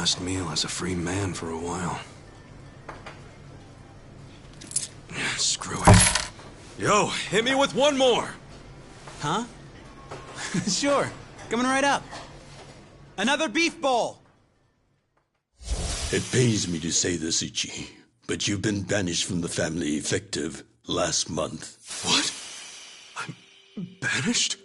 last meal as a free man for a while. Screw it. Yo, hit me with one more! Huh? Sure. Coming right up. Another beef bowl! It pains me to say this, Ichi, but you've been banished from the family effective last month. What? I'm banished?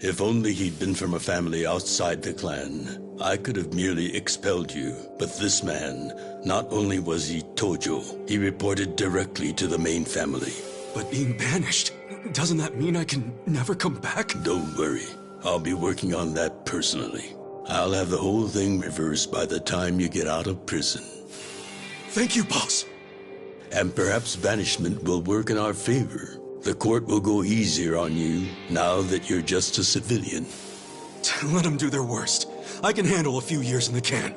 If only he'd been from a family outside the clan, I could have merely expelled you. But this man, not only was he Tojo, he reported directly to the main family. But being banished, doesn't that mean I can never come back? Don't worry, I'll be working on that personally. I'll have the whole thing reversed by the time you get out of prison. Thank you, boss. And perhaps banishment will work in our favor. The court will go easier on you now that you're just a civilian. Let them do their worst. I can handle a few years in the can.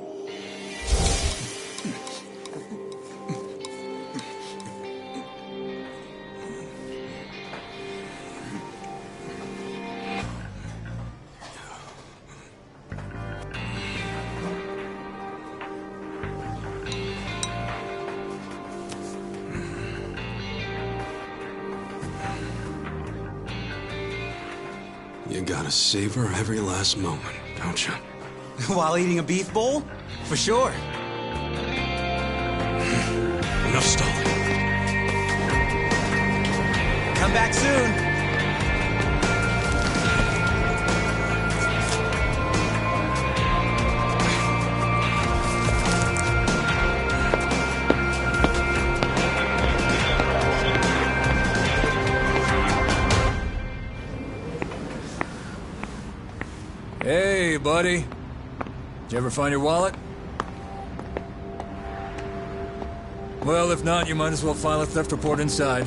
You gotta savor every last moment, don't you? While eating a beef bowl? For sure. Enough stalling. Come back soon. Hey, buddy. Did you ever find your wallet? Well, if not, you might as well file a theft report inside.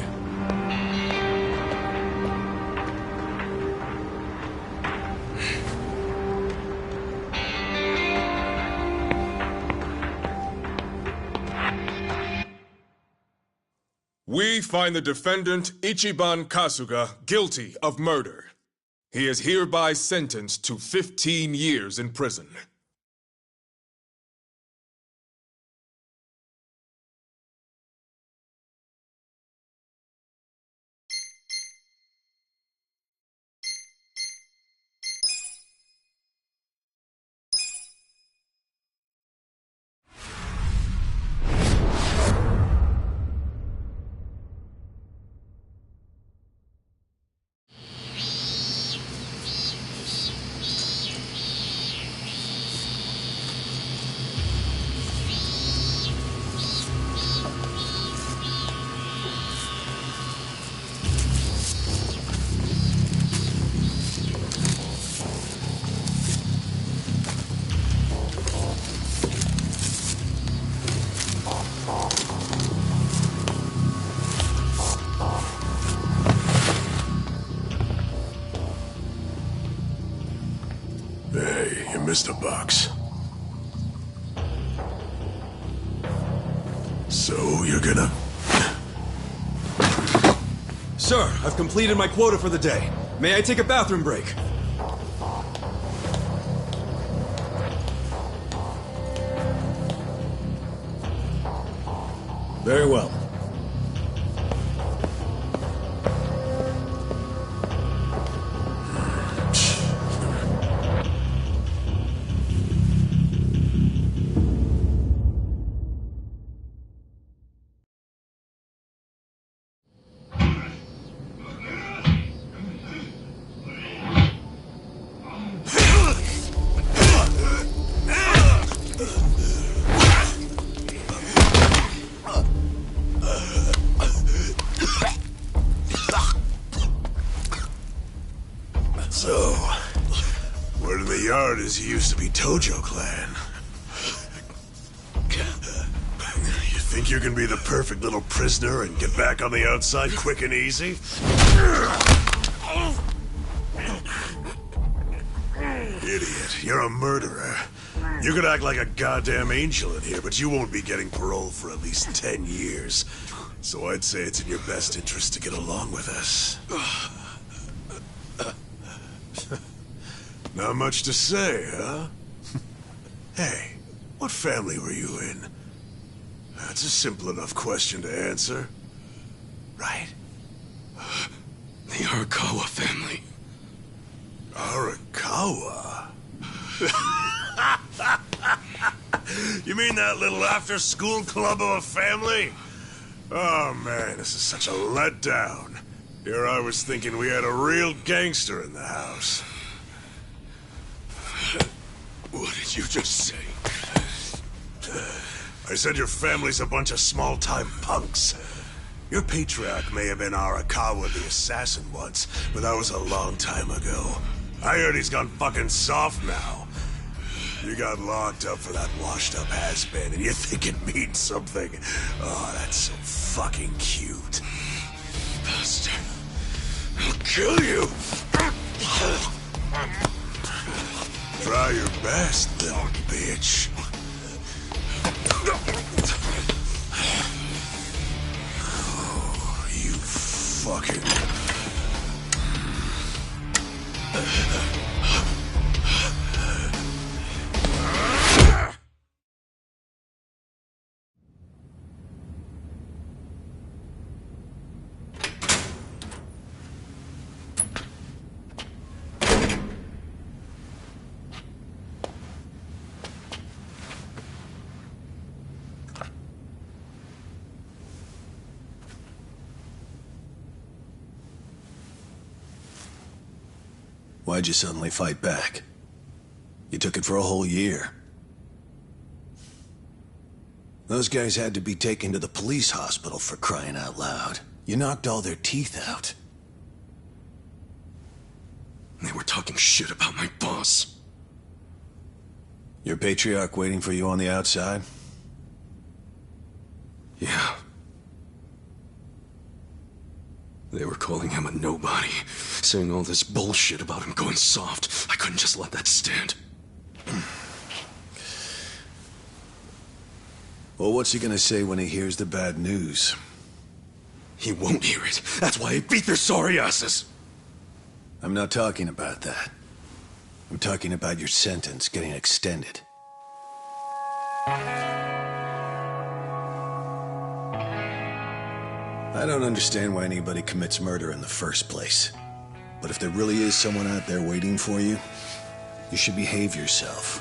We find the defendant, Ichiban Kasuga, guilty of murder. He is hereby sentenced to 15 years in prison. Hey, you missed a box. So, you're gonna... Sir, I've completed my quota for the day. May I take a bathroom break? Very well. So, word in the yard is you used to be Tojo Clan. You think you can be the perfect little prisoner and get back on the outside quick and easy? Idiot, you're a murderer. You could act like a goddamn angel in here, but you won't be getting parole for at least 10 years. So I'd say it's in your best interest to get along with us. Not much to say, huh? Hey, What family were you in? That's a simple enough question to answer. Right? The Arakawa family. Arakawa? You mean that little after-school club of a family? Oh, man, this is such a letdown. Here I was thinking we had a real gangster in the house. What did you just say? I said your family's a bunch of small-time punks. Your patriarch may have been Arakawa the assassin once, but that was a long time ago. I heard he's gone fucking soft now. You got locked up for that washed-up has-been, and you think it means something. Oh, that's so fucking cute. Bastard. I'll kill you! Try your best, little bitch. Oh, you fucking... Why'd you suddenly fight back? You took it for a whole year. Those guys had to be taken to the police hospital for crying out loud. You knocked all their teeth out. They were talking shit about my boss. Your patriarch waiting for you on the outside? Yeah. They were calling him a nobody, saying all this bullshit about him going soft. I couldn't just let that stand. Well, what's he gonna say when he hears the bad news? He won't hear it. That's why he beat their sorry asses. I'm not talking about that. I'm talking about your sentence getting extended. I don't understand why anybody commits murder in the first place. But if there really is someone out there waiting for you, you should behave yourself.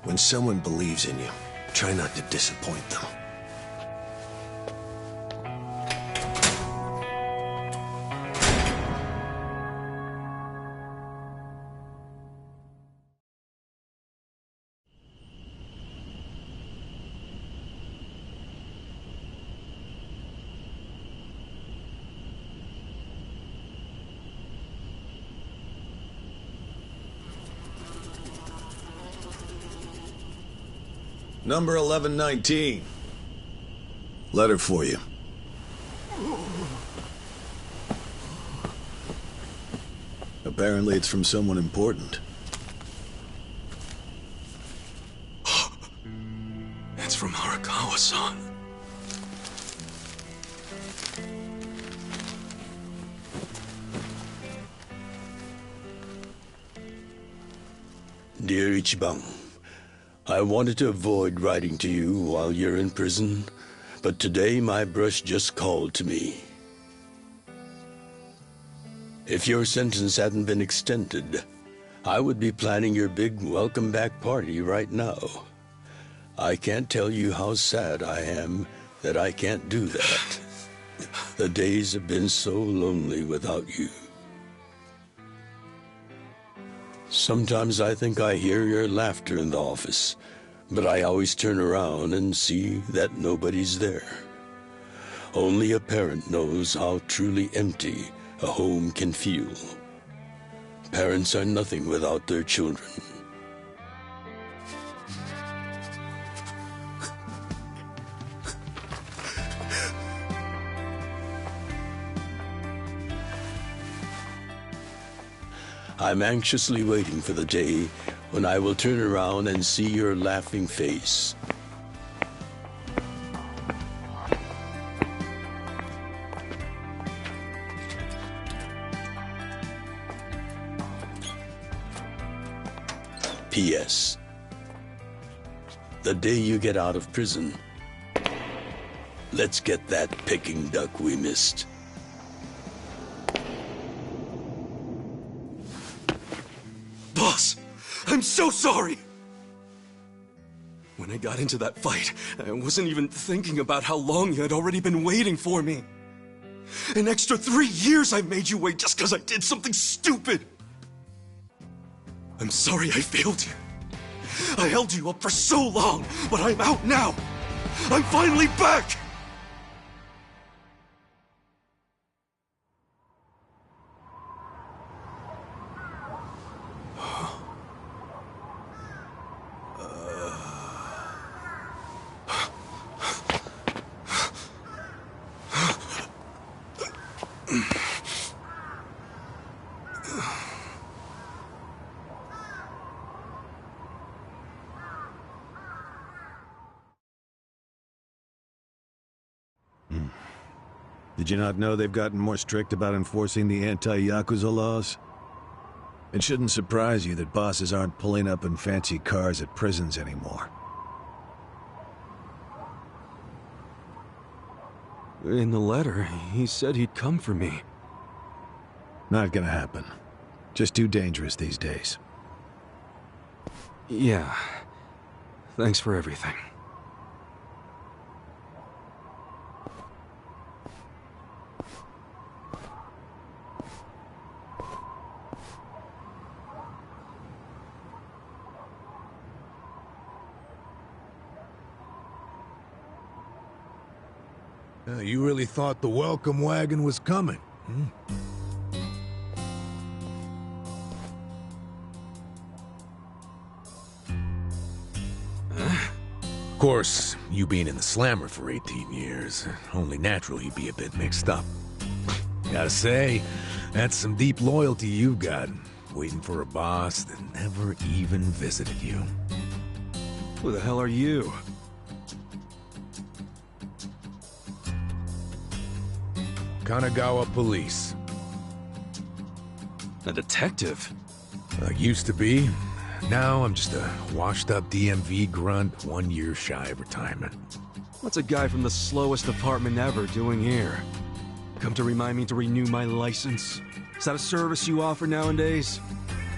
When someone believes in you, try not to disappoint them. Number 1119. Letter for you. Apparently it's from someone important. It's from Arakawa-san. Dear Ichiban, I wanted to avoid writing to you while you're in prison, but today my brush just called to me. If your sentence hadn't been extended, I would be planning your big welcome back party right now. I can't tell you how sad I am that I can't do that. The days have been so lonely without you. Sometimes I think I hear your laughter in the office, but I always turn around and see that nobody's there. Only a parent knows how truly empty a home can feel. Parents are nothing without their children. I'm anxiously waiting for the day when I will turn around and see your laughing face. P.S. The day you get out of prison, let's get that Peking duck we missed. Boss, I'm so sorry! When I got into that fight, I wasn't even thinking about how long you had already been waiting for me. An extra 3 years I made you wait just because I did something stupid! I'm sorry I failed you. I held you up for so long, but I'm out now! I'm finally back! Did you not know they've gotten more strict about enforcing the anti-Yakuza laws? It shouldn't surprise you that bosses aren't pulling up in fancy cars at prisons anymore. In the letter, he said he'd come for me. Not gonna happen. Just too dangerous these days. Yeah. Thanks for everything. You really thought the welcome wagon was coming, hmm? Of course, you being in the slammer for 18 years, only natural you'd be a bit mixed up. Gotta say, that's some deep loyalty you've got, waiting for a boss that never even visited you. Who the hell are you? Kanagawa Police. A detective? Used to be. Now I'm just a washed-up DMV grunt 1 year shy of retirement. What's a guy from the slowest department ever doing here? Come to remind me to renew my license? Is that a service you offer nowadays?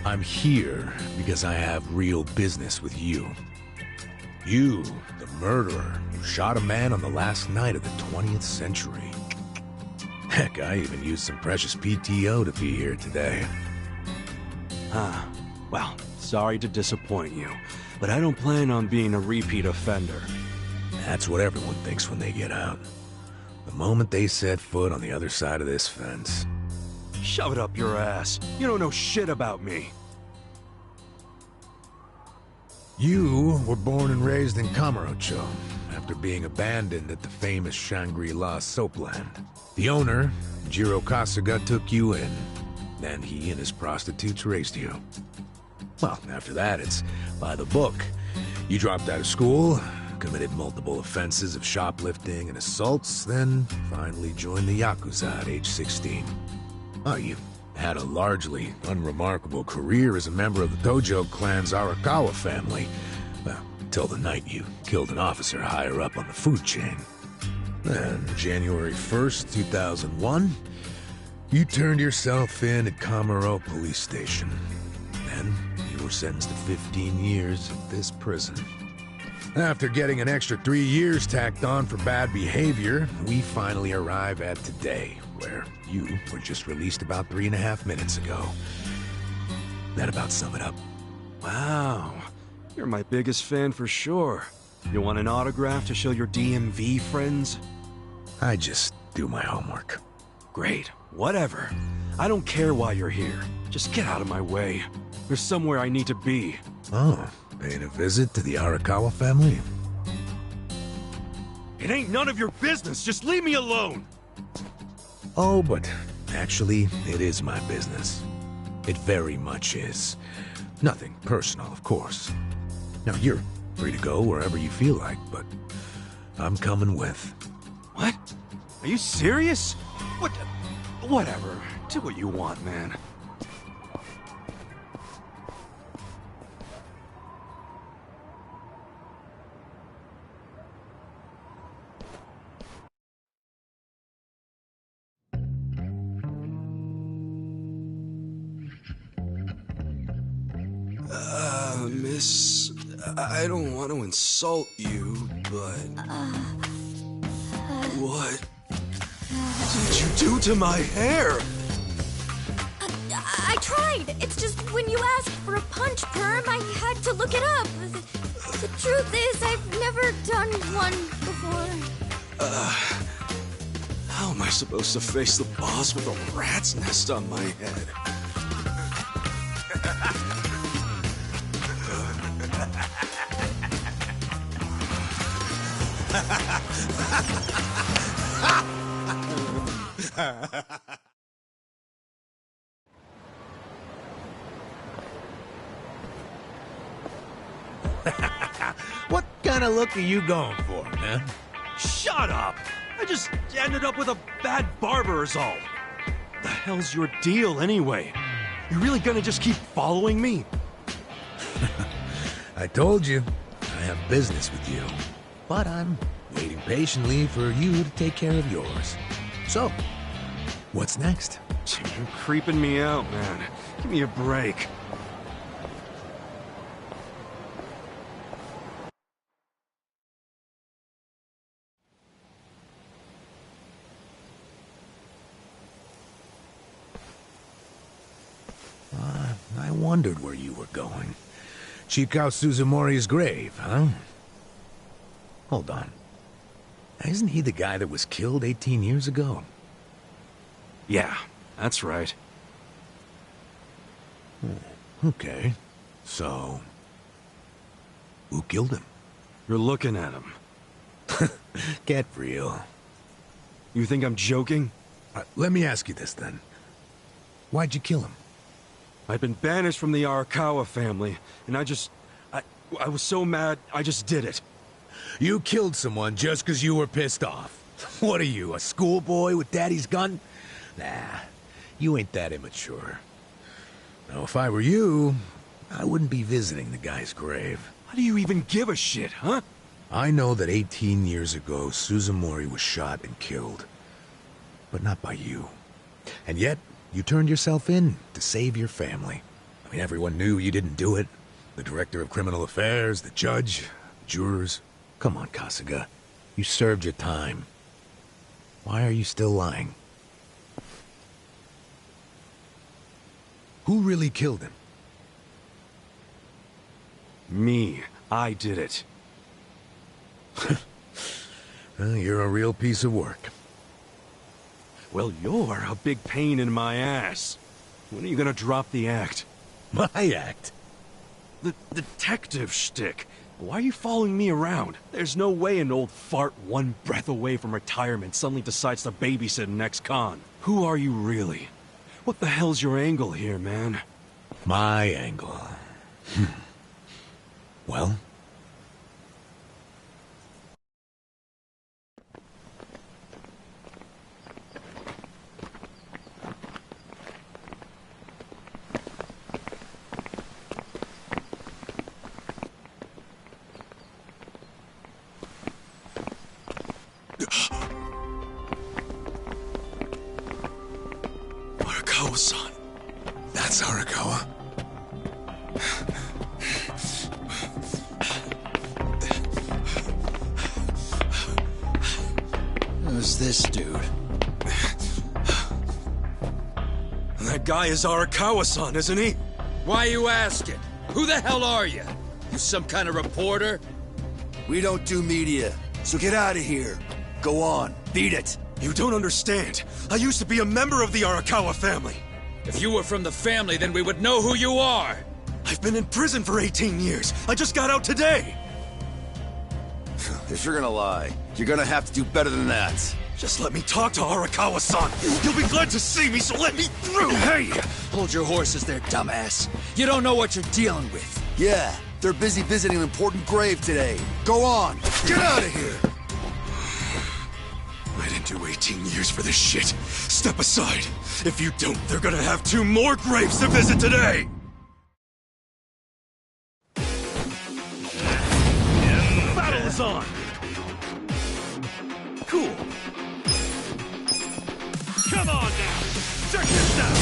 I'm here because I have real business with you. You, the murderer, who shot a man on the last night of the 20th century. Heck, I even used some precious PTO to be here today. Huh. Well, sorry to disappoint you, but I don't plan on being a repeat offender. That's what everyone thinks when they get out. The moment they set foot on the other side of this fence. Shove it up your ass. You don't know shit about me. You were born and raised in Kamurocho, after being abandoned at the famous Shangri-La soapland. The owner, Jiro Kasuga, took you in. Then he and his prostitutes raised you. Well, after that, it's by the book. You dropped out of school, committed multiple offenses of shoplifting and assaults, then finally joined the Yakuza at age 16. Oh, you had a largely unremarkable career as a member of the Tojo clan's Arakawa family. Well, till the night you killed an officer higher up on the food chain. Then, January 1st, 2001, you turned yourself in at Kamuro Police Station. Then, you were sentenced to 15 years at this prison. After getting an extra 3 years tacked on for bad behavior, we finally arrive at today, where you were just released about 3.5 minutes ago. That about sum it up. Wow. You're my biggest fan for sure. You want an autograph to show your DMV friends? I just do my homework. Great. Whatever. I don't care why you're here. Just get out of my way. There's somewhere I need to be. Oh, paying a visit to the Arakawa family? It ain't none of your business. Just leave me alone. Oh, but actually, it is my business. It very much is. Nothing personal, of course. Now, you're free to go wherever you feel like, but I'm coming with. What? Are you serious? What? Whatever. Do what you want, man. this... I don't want to insult you, but... What did you do to my hair? I tried. It's just when you asked for a punch perm, I had to look it up. The truth is, I've never done one before. How am I supposed to face the boss with a rat's nest on my head? What kind of look are you going for, man? Shut up! I just ended up with a bad barber is all. The hell's your deal anyway? You really gonna just keep following me? I told you, I have business with you. But I'm waiting patiently for you to take care of yours. So, what's next? You're creeping me out, man. Give me a break. I wondered where you were going. Chikao Suzumori's grave, huh? Hold on. Isn't he the guy that was killed 18 years ago? Yeah, that's right. Okay. So, who killed him? You're looking at him. Get real. You think I'm joking? Let me ask you this then. Why'd you kill him? I've been banished from the Arakawa family, and I was so mad, I just did it. You killed someone just because you were pissed off. What are you, a schoolboy with daddy's gun? Nah, you ain't that immature. Now, if I were you, I wouldn't be visiting the guy's grave. How do you even give a shit, huh? I know that 18 years ago, Suzumori was shot and killed. But not by you. And yet, you turned yourself in to save your family. I mean, everyone knew you didn't do it. The director of criminal affairs, the judge, the jurors. Come on, Kasuga. You served your time. Why are you still lying? Who really killed him? Me. I did it. Well, you're a real piece of work. Well, you're a big pain in my ass. When are you gonna drop the act? My act? The detective shtick. Why are you following me around? There's no way an old fart one breath away from retirement suddenly decides to babysit an ex-con. Who are you really? What the hell's your angle here, man? My angle. Well? Arakawa-san. That's Arakawa. Who's this dude? That guy is Arakawa-san, isn't he? Why you asking? Who the hell are you? You some kind of reporter? We don't do media, so get out of here. Go on, beat it. You don't understand. I used to be a member of the Arakawa family. If you were from the family, then we would know who you are. I've been in prison for 18 years. I just got out today. If you're gonna lie, you're gonna have to do better than that. Just let me talk to Arakawa-san. You'll be glad to see me, so let me through. Hey! Hold your horses there, dumbass. You don't know what you're dealing with. Yeah, they're busy visiting an important grave today. Go on, get out of here. I didn't do 18 years for this shit. Step aside. If you don't, they're gonna have 2 more graves to visit today. Battle is on. Cool. Come on now. Check this out.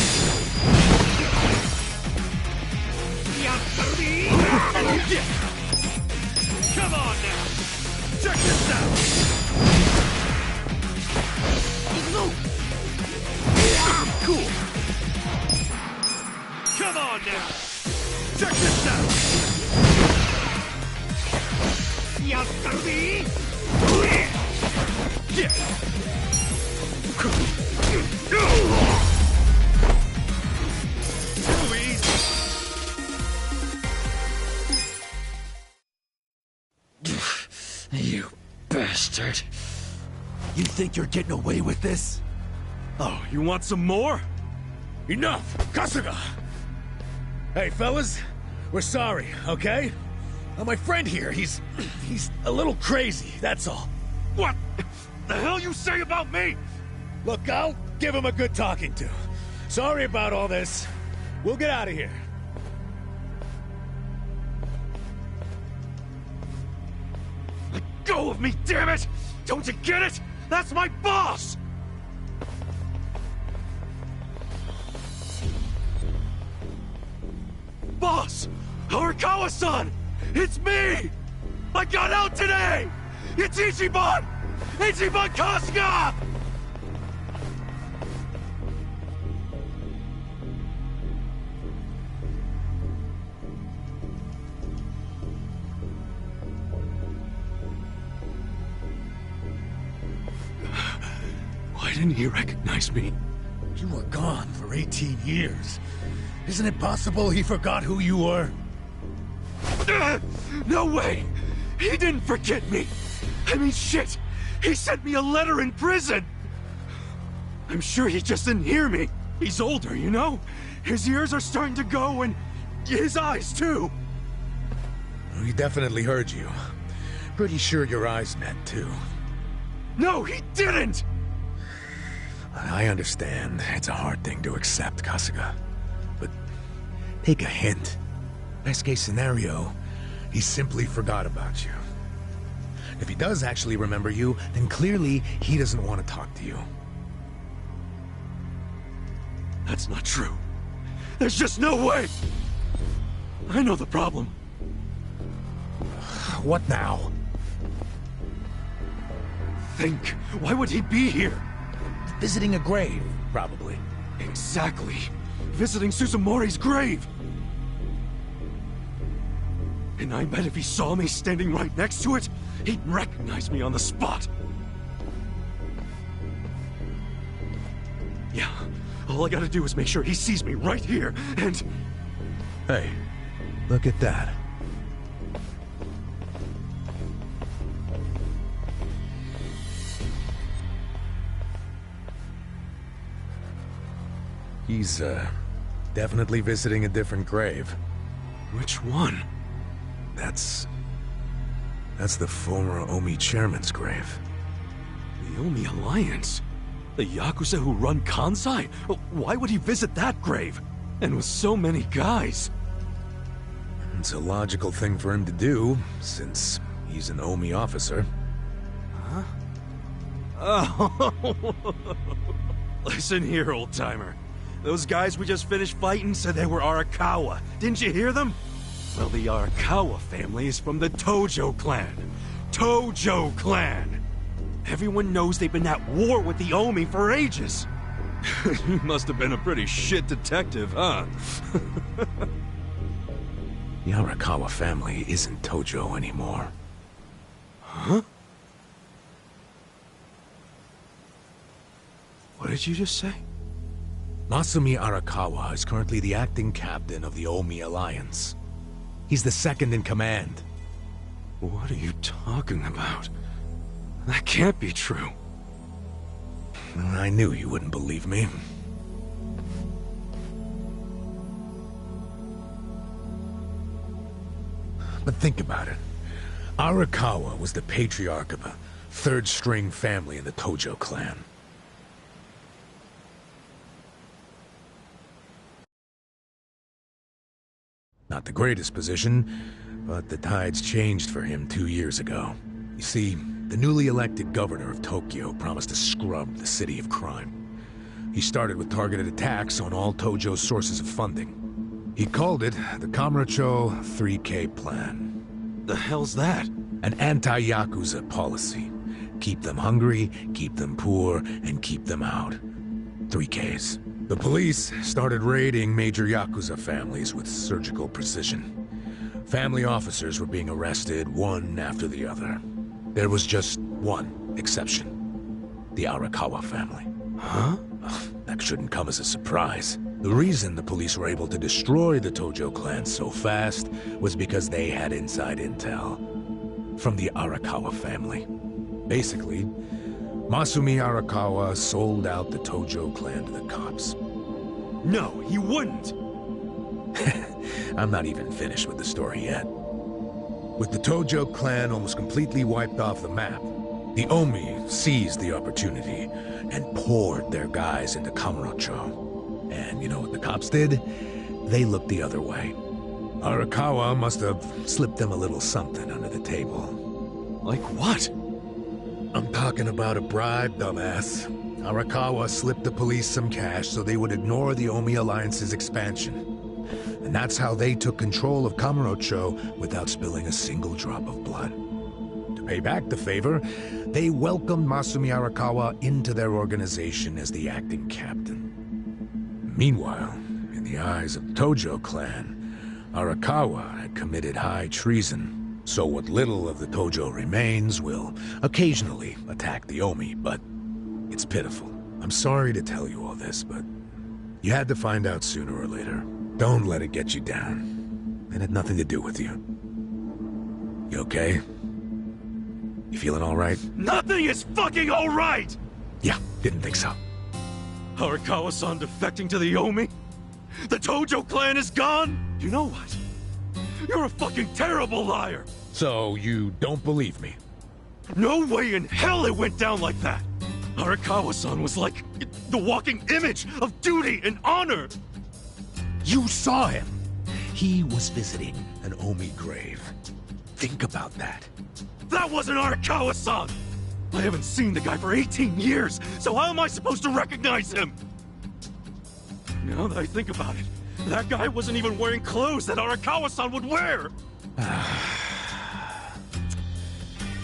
Come on now! Check this out! Cool! Come on now! Check this out! Yeah! Too easy! You bastard. You think you're getting away with this? Oh, you want some more? Enough! Kasuga! Hey, fellas, we're sorry, okay? My friend here, he's a little crazy, that's all. What the hell you say about me? Look, I'll give him a good talking to. Sorry about all this. We'll get out of here. Let go of me, damn it! Don't you get it? That's my boss! Boss! Arakawa-san! It's me! I got out today! It's Ichiban! Ichiban Kasuga! Why didn't he recognize me? You were gone for 18 years. Isn't it possible he forgot who you were? No way! He didn't forget me! I mean, shit! He sent me a letter in prison! I'm sure he just didn't hear me. He's older, you know? His ears are starting to go, and his eyes, too. He definitely heard you. Pretty sure your eyes met, too. No, he didn't! I understand. It's a hard thing to accept, Kasuga. But take a hint. Best case scenario, he simply forgot about you. If he does actually remember you, then clearly he doesn't want to talk to you. That's not true. There's just no way! I know the problem. What now? Think. Why would he be here? Visiting a grave, probably. Exactly. Visiting Suzumori's grave. And I bet if he saw me standing right next to it, he'd recognize me on the spot. Yeah, all I gotta do is make sure he sees me right here, and... Hey, look at that. He's, definitely visiting a different grave. Which one? That's the former Omi chairman's grave. The Omi Alliance? The Yakuza who run Kansai? Why would he visit that grave? And with so many guys? It's a logical thing for him to do, since he's an Omi officer. Huh? Oh. Listen here, old-timer. Those guys we just finished fighting said they were Arakawa. Didn't you hear them? Well, the Arakawa family is from the Tojo clan. Tojo clan! Everyone knows they've been at war with the Omi for ages. You must have been a pretty shit detective, huh? The Arakawa family isn't Tojo anymore. Huh? What did you just say? Masumi Arakawa is currently the acting captain of the Omi Alliance. He's the second in command. What are you talking about? That can't be true. I knew you wouldn't believe me. But think about it. Arakawa was the patriarch of a third-string family in the Tojo clan. Not the greatest position, but the tides changed for him 2 years ago. You see, the newly elected governor of Tokyo promised to scrub the city of crime. He started with targeted attacks on all Tojo's sources of funding. He called it the Kamurocho 3K Plan. The hell's that? An anti-Yakuza policy. Keep them hungry, keep them poor, and keep them out. 3Ks. The police started raiding major Yakuza families with surgical precision. Family officers were being arrested one after the other. There was just one exception. The Arakawa family. Huh? That shouldn't come as a surprise. The reason the police were able to destroy the Tojo clan so fast was because they had inside intel from the Arakawa family. Basically, Masumi Arakawa sold out the Tojo clan to the cops. No, he wouldn't! I'm not even finished with the story yet. With the Tojo clan almost completely wiped off the map, the Omi seized the opportunity and poured their guys into Kamurocho. And you know what the cops did? They looked the other way. Arakawa must have slipped them a little something under the table. Like what? I'm talking about a bribe, dumbass. Arakawa slipped the police some cash so they would ignore the Omi Alliance's expansion. And that's how they took control of Kamurocho without spilling a single drop of blood. To pay back the favor, they welcomed Masumi Arakawa into their organization as the acting captain. Meanwhile, in the eyes of the Tojo clan, Arakawa had committed high treason. So what little of the Tojo remains will occasionally attack the Omi, but it's pitiful. I'm sorry to tell you all this, but you had to find out sooner or later. Don't let it get you down. It had nothing to do with you. You okay? You feeling all right? Nothing is fucking all right! Yeah, didn't think so. Arakawa-san defecting to the Omi? The Tojo clan is gone? You know what? You're a fucking terrible liar! So, you don't believe me? No way in hell it went down like that! Arakawa-san was like the walking image of duty and honor! You saw him! He was visiting an Omi grave. Think about that. That wasn't Arakawa-san! I haven't seen the guy for 18 years, so how am I supposed to recognize him? Now that I think about it, that guy wasn't even wearing clothes that Arakawa-san would wear!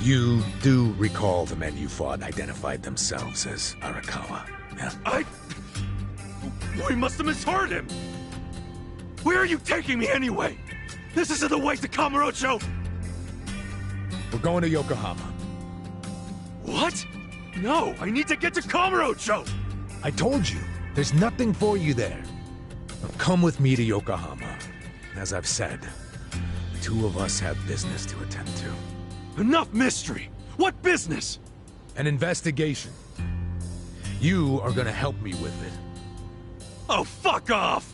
You do recall the men you fought identified themselves as Arakawa, yeah? We must have misheard him! Where are you taking me anyway? This isn't the way to Kamurocho! We're going to Yokohama. What? No, I need to get to Kamurocho! I told you, there's nothing for you there. Now come with me to Yokohama. As I've said, the two of us have business to attend to. Enough mystery! What business? An investigation. You are gonna help me with it. Oh, fuck off!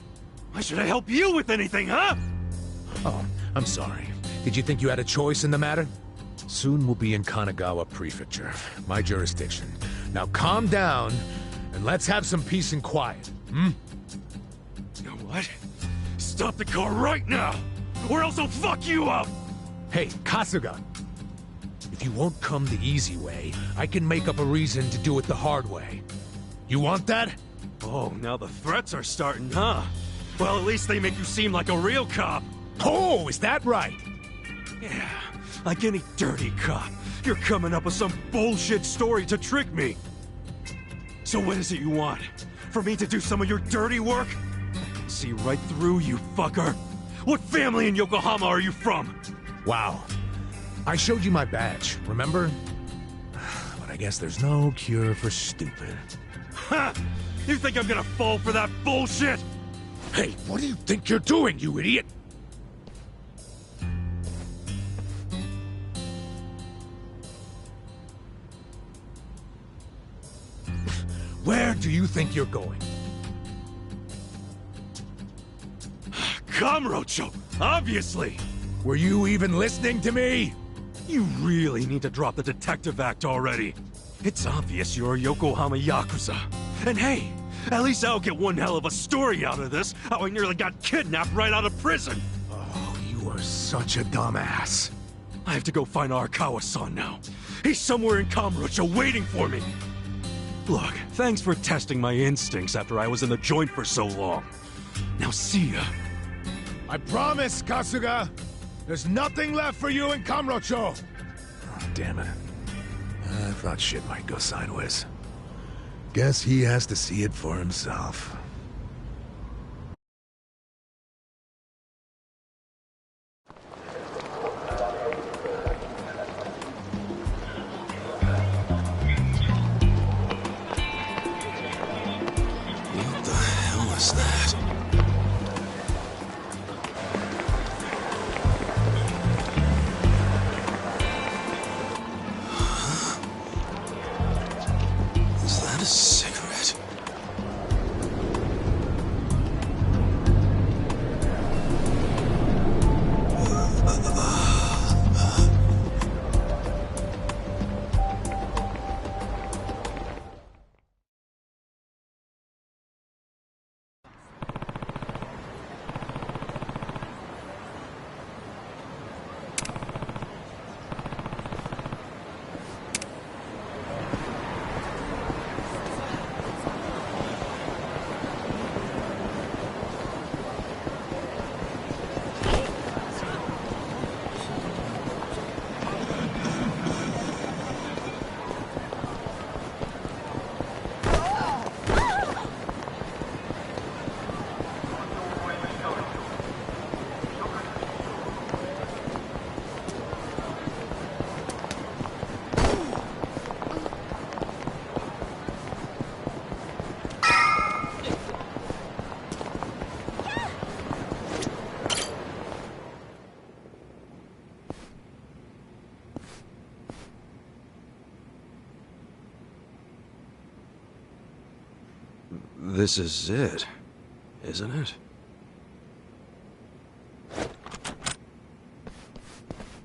Why should I help you with anything, huh? Oh, I'm sorry. Did you think you had a choice in the matter? Soon we'll be in Kanagawa Prefecture, my jurisdiction. Now calm down, and let's have some peace and quiet, hmm? You know what? Stop the car right now, or else I'll fuck you up! Hey, Kasuga! If you won't come the easy way, I can make up a reason to do it the hard way. You want that? Oh, now the threats are starting, huh? Well, at least they make you seem like a real cop. Oh, is that right? Yeah, like any dirty cop. You're coming up with some bullshit story to trick me. So what is it you want? For me to do some of your dirty work? I can see right through you, fucker. What family in Yokohama are you from? Wow. I showed you my badge, remember? But I guess there's no cure for stupid. Ha! You think I'm gonna fall for that bullshit? Hey, what do you think you're doing, you idiot? Where do you think you're going? Kamurocho, obviously! Were you even listening to me? You really need to drop the detective act already. It's obvious you're a Yokohama Yakuza. And hey, at least I'll get one hell of a story out of this, how I nearly got kidnapped right out of prison. Oh, you are such a dumbass. I have to go find Arakawa-san now. He's somewhere in Kamurocho waiting for me. Look, thanks for testing my instincts after I was in the joint for so long. Now see ya. I promise, Kasuga! There's nothing left for you in Kamurocho! Oh, damn it. I thought shit might go sideways. Guess he has to see it for himself. What the hell is that? Is that a cigarette? This is it, isn't it?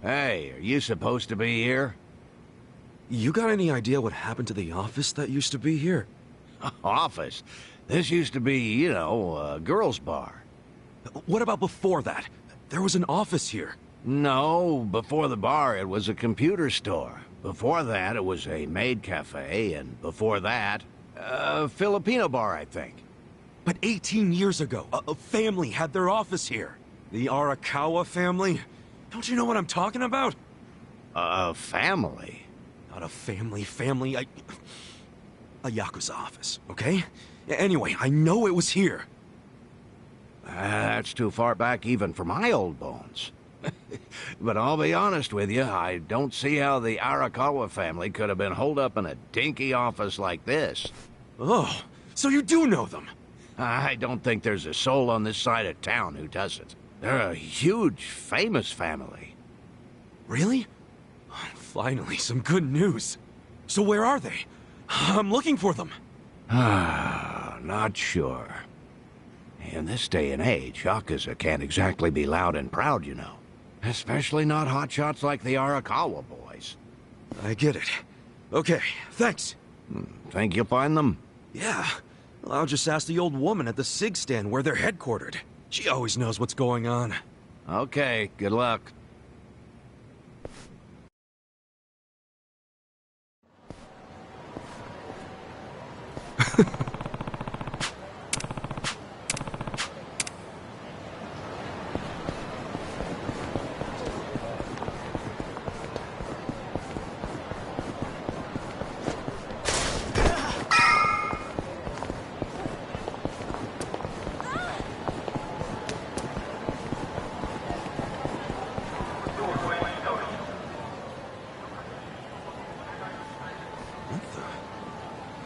Hey, are you supposed to be here? You got any idea what happened to the office that used to be here? Office? This used to be, you know, a girls' bar. What about before that? There was an office here. No, before the bar it was a computer store. Before that it was a maid cafe, and before that, a Filipino bar, I think. But 18 years ago, a family had their office here. The Arakawa family? Don't you know what I'm talking about? A family? Not a family, a Yakuza office, okay? Anyway, I know it was here. That's too far back even for my old bones. But I'll be honest with you, I don't see how the Arakawa family could have been holed up in a dinky office like this. Oh, so you do know them? I don't think there's a soul on this side of town who doesn't. They're a huge, famous family. Really? Finally, some good news. So where are they? I'm looking for them. Not sure. In this day and age, Yakuza can't exactly be loud and proud, you know. Especially not hotshots like the Arakawa boys. I get it. Okay, thanks. Think you'll find them? Yeah. Well, I'll just ask the old woman at the SIG stand where they're headquartered. She always knows what's going on. Okay, good luck.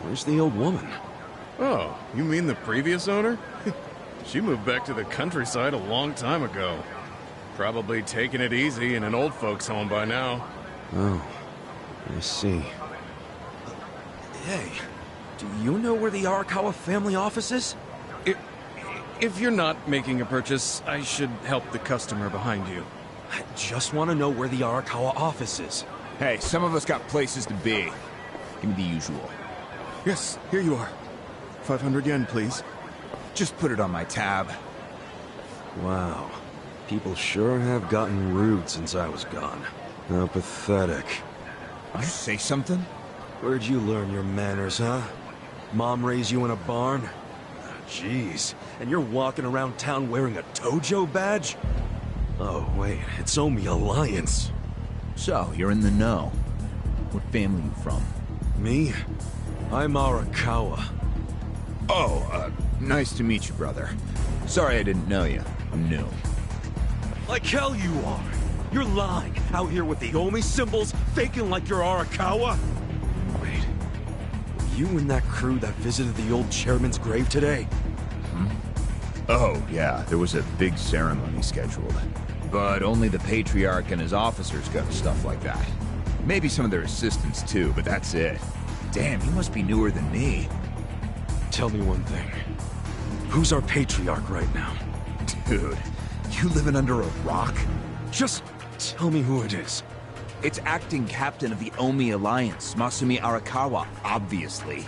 Where's the old woman? Oh, you mean the previous owner? She moved back to the countryside a long time ago. Probably taking it easy in an old folks' home by now. Oh, I see. Hey, do you know where the Arakawa family office is? If you're not making a purchase, I should help the customer behind you. I just want to know where the Arakawa office is. Hey, some of us got places to be. Give me the usual. Yes, here you are. 500 yen, please. Just put it on my tab. Wow. People sure have gotten rude since I was gone. How pathetic. Did you say something? Where'd you learn your manners, huh? Mom raised you in a barn? Jeez, and you're walking around town wearing a Tojo badge? Oh, wait, it's Omi Alliance. So, you're in the know. What family you from? Me? I'm Arakawa. Oh, nice to meet you, brother. Sorry I didn't know you. I'm new. Like hell you are! You're lying, out here with the Omi symbols, faking like you're Arakawa? Wait, were you in that crew that visited the old chairman's grave today? Oh, yeah, there was a big ceremony scheduled. But only the Patriarch and his officers go to stuff like that. Maybe some of their assistants too, but that's it. Damn, you must be newer than me. Tell me one thing. Who's our Patriarch right now? Dude, you living under a rock? Just tell me who it is. It's acting captain of the Omi Alliance, Masumi Arakawa, obviously.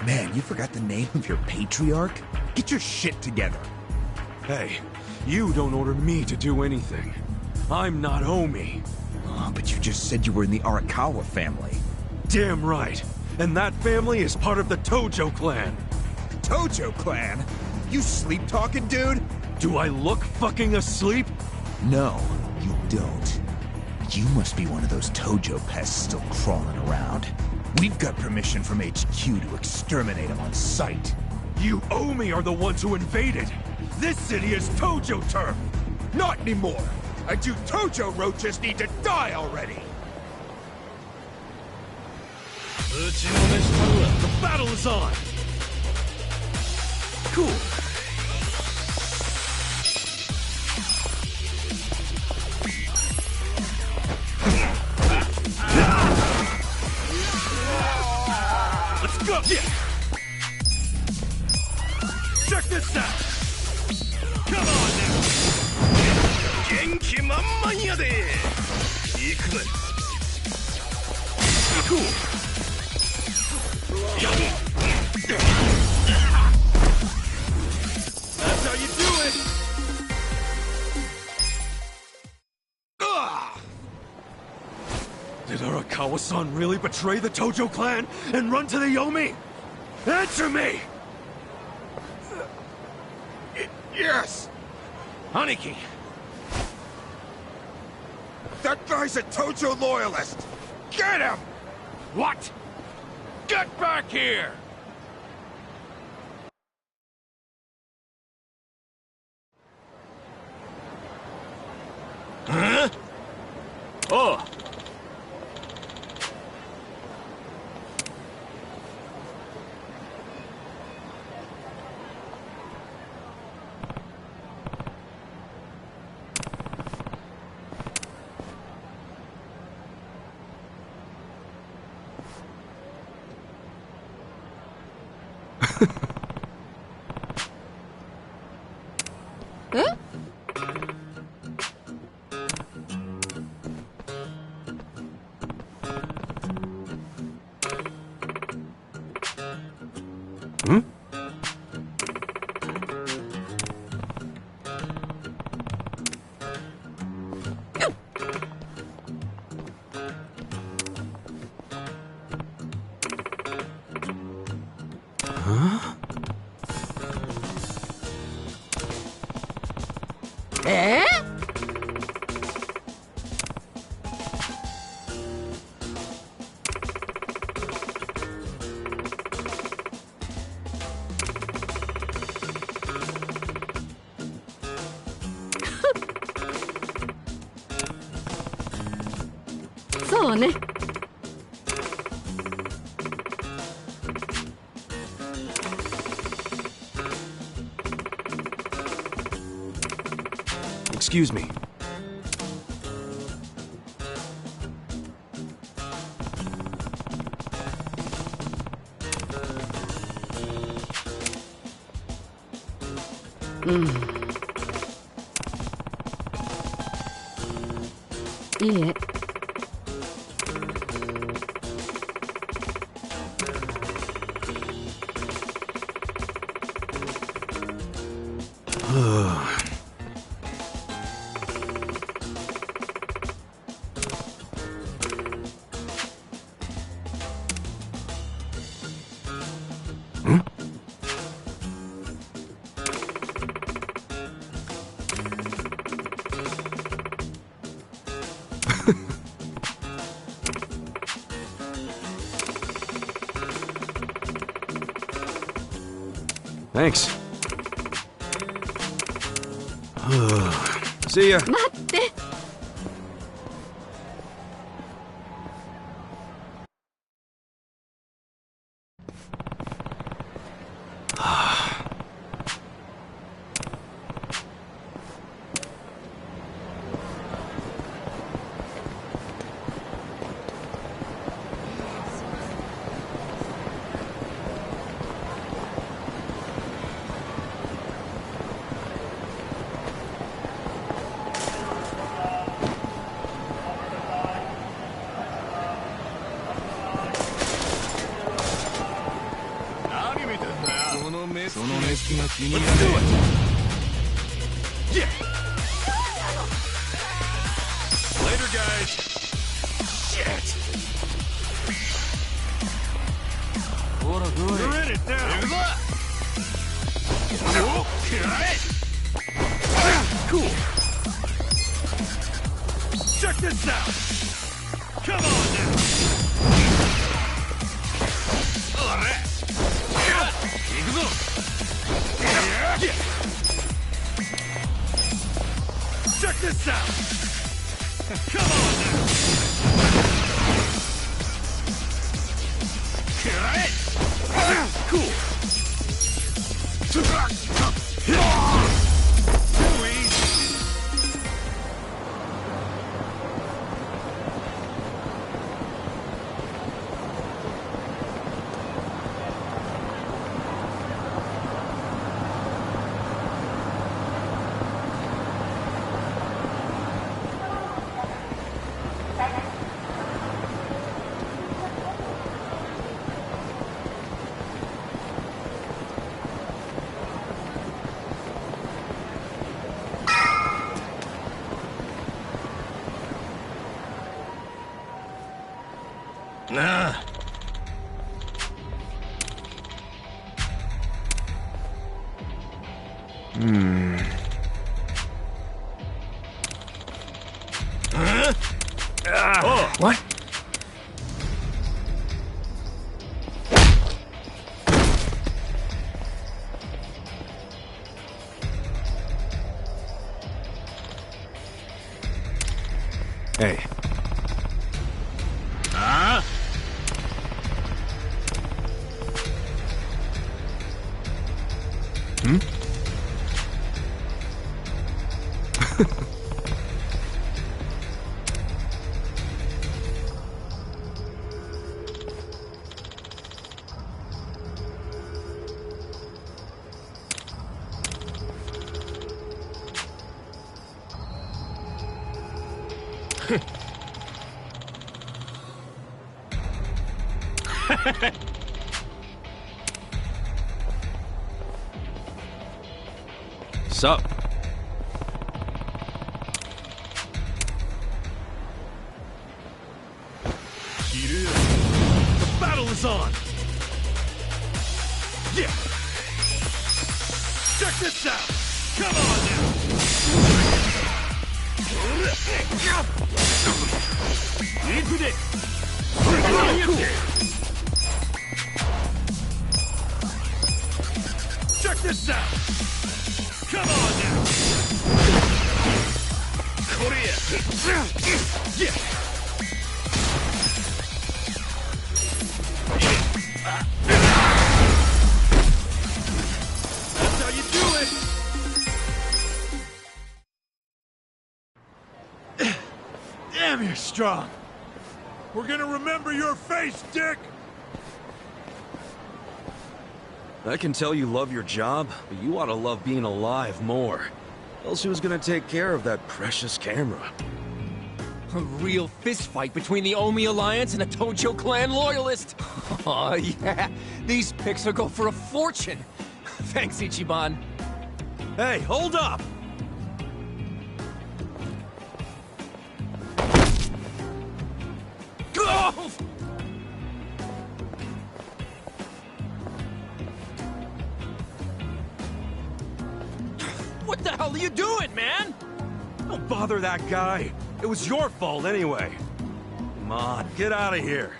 Man, you forgot the name of your Patriarch? Get your shit together. Hey, you don't order me to do anything. I'm not Omi. Oh, but you just said you were in the Arakawa family. Damn right. And that family is part of the Tojo clan. Tojo clan? You sleep-talking, dude? Do I look fucking asleep? No, you don't. You must be one of those Tojo pests still crawling around. We've got permission from HQ to exterminate them on sight. You Omi are the ones who invaded. This city is Tojo turf. Not anymore. And you Tojo roaches need to die already. The battle is on. Cool. Let's go! Yeah. Check this out! Come on now! Genki mamma ya de! Ikuぜ! Cool! That's how you do it! Did Arakawa-san really betray the Tojo clan and run to the Yomi? Answer me! Yes! Aniki! That guy's a Tojo loyalist! Get him! What? Get back here! Huh? Oh! Huh? Hmm? Huh? Eh?そうね。Excuse me.いいえ。Thanks. See ya. 待って。Later, guys. Shit. You're in it now. Cool. Check this out. Come on now. All right. Check this out! Come on now! Cool! Too easy! Nah. Huh? Oh. What? Hey. Huh? Hmm? Sup? The battle is on! Yeah! Check this out! Come on now! Into this! Check this out! Come on now! Korea! Yeah! That's how you do it! Damn, you're strong! We're gonna remember your face, Dick! I can tell you love your job, but you ought to love being alive more. Else who's gonna take care of that precious camera? A real fistfight between the Omi Alliance and a Tojo clan loyalist! Oh yeah, these pics will go for a fortune! Thanks, Ichiban. Hey, hold up! Oh! What the hell are you doing, man? Don't bother that guy. It was your fault anyway. Come on, get out of here.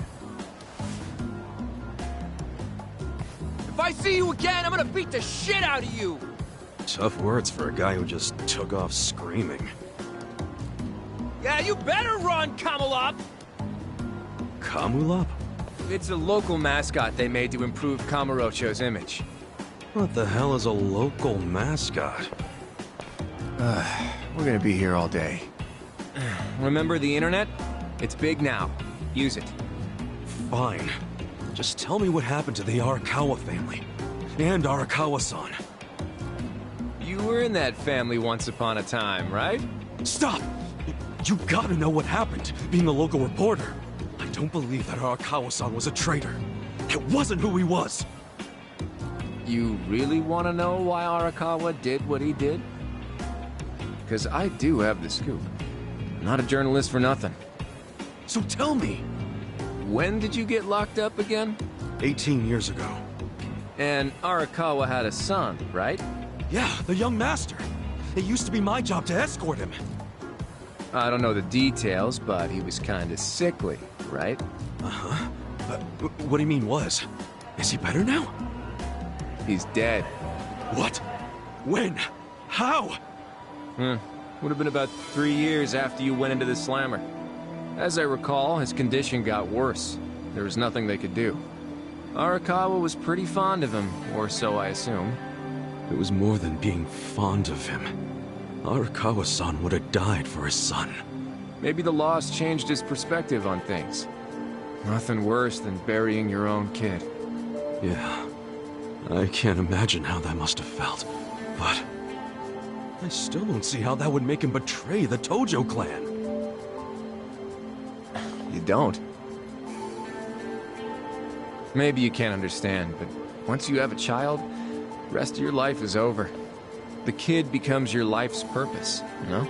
If I see you again, I'm gonna beat the shit out of you! Tough words for a guy who just took off screaming. Yeah, you better run, Kamalop! Kamulop? It's a local mascot they made to improve Kamurocho's image. What the hell is a local mascot? We're gonna be here all day. Remember the internet? It's big now. Use it. Fine. Just tell me what happened to the Arakawa family. And Arakawa-san. You were in that family once upon a time, right? Stop! You gotta know what happened, being a local reporter. I don't believe that Arakawa-san was a traitor. It wasn't who he was! You really want to know why Arakawa did what he did? Because I do have the scoop. I'm not a journalist for nothing. So tell me! When did you get locked up again? 18 years ago. And Arakawa had a son, right? Yeah, the young master. It used to be my job to escort him. I don't know the details, but he was kinda sickly, right? Uh-huh. What do you mean was? Is he better now? He's dead. What? When? How? Would have been about 3 years after you went into the slammer. As I recall, his condition got worse. There was nothing they could do. Arakawa was pretty fond of him, or so I assume. It was more than being fond of him. Arakawa-san would have died for his son. Maybe the loss changed his perspective on things. Nothing worse than burying your own kid. Yeah. I can't imagine how that must have felt. But I still don't see how that would make him betray the Tojo clan. You don't? Maybe you can't understand, but once you have a child, the rest of your life is over. The kid becomes your life's purpose, you know?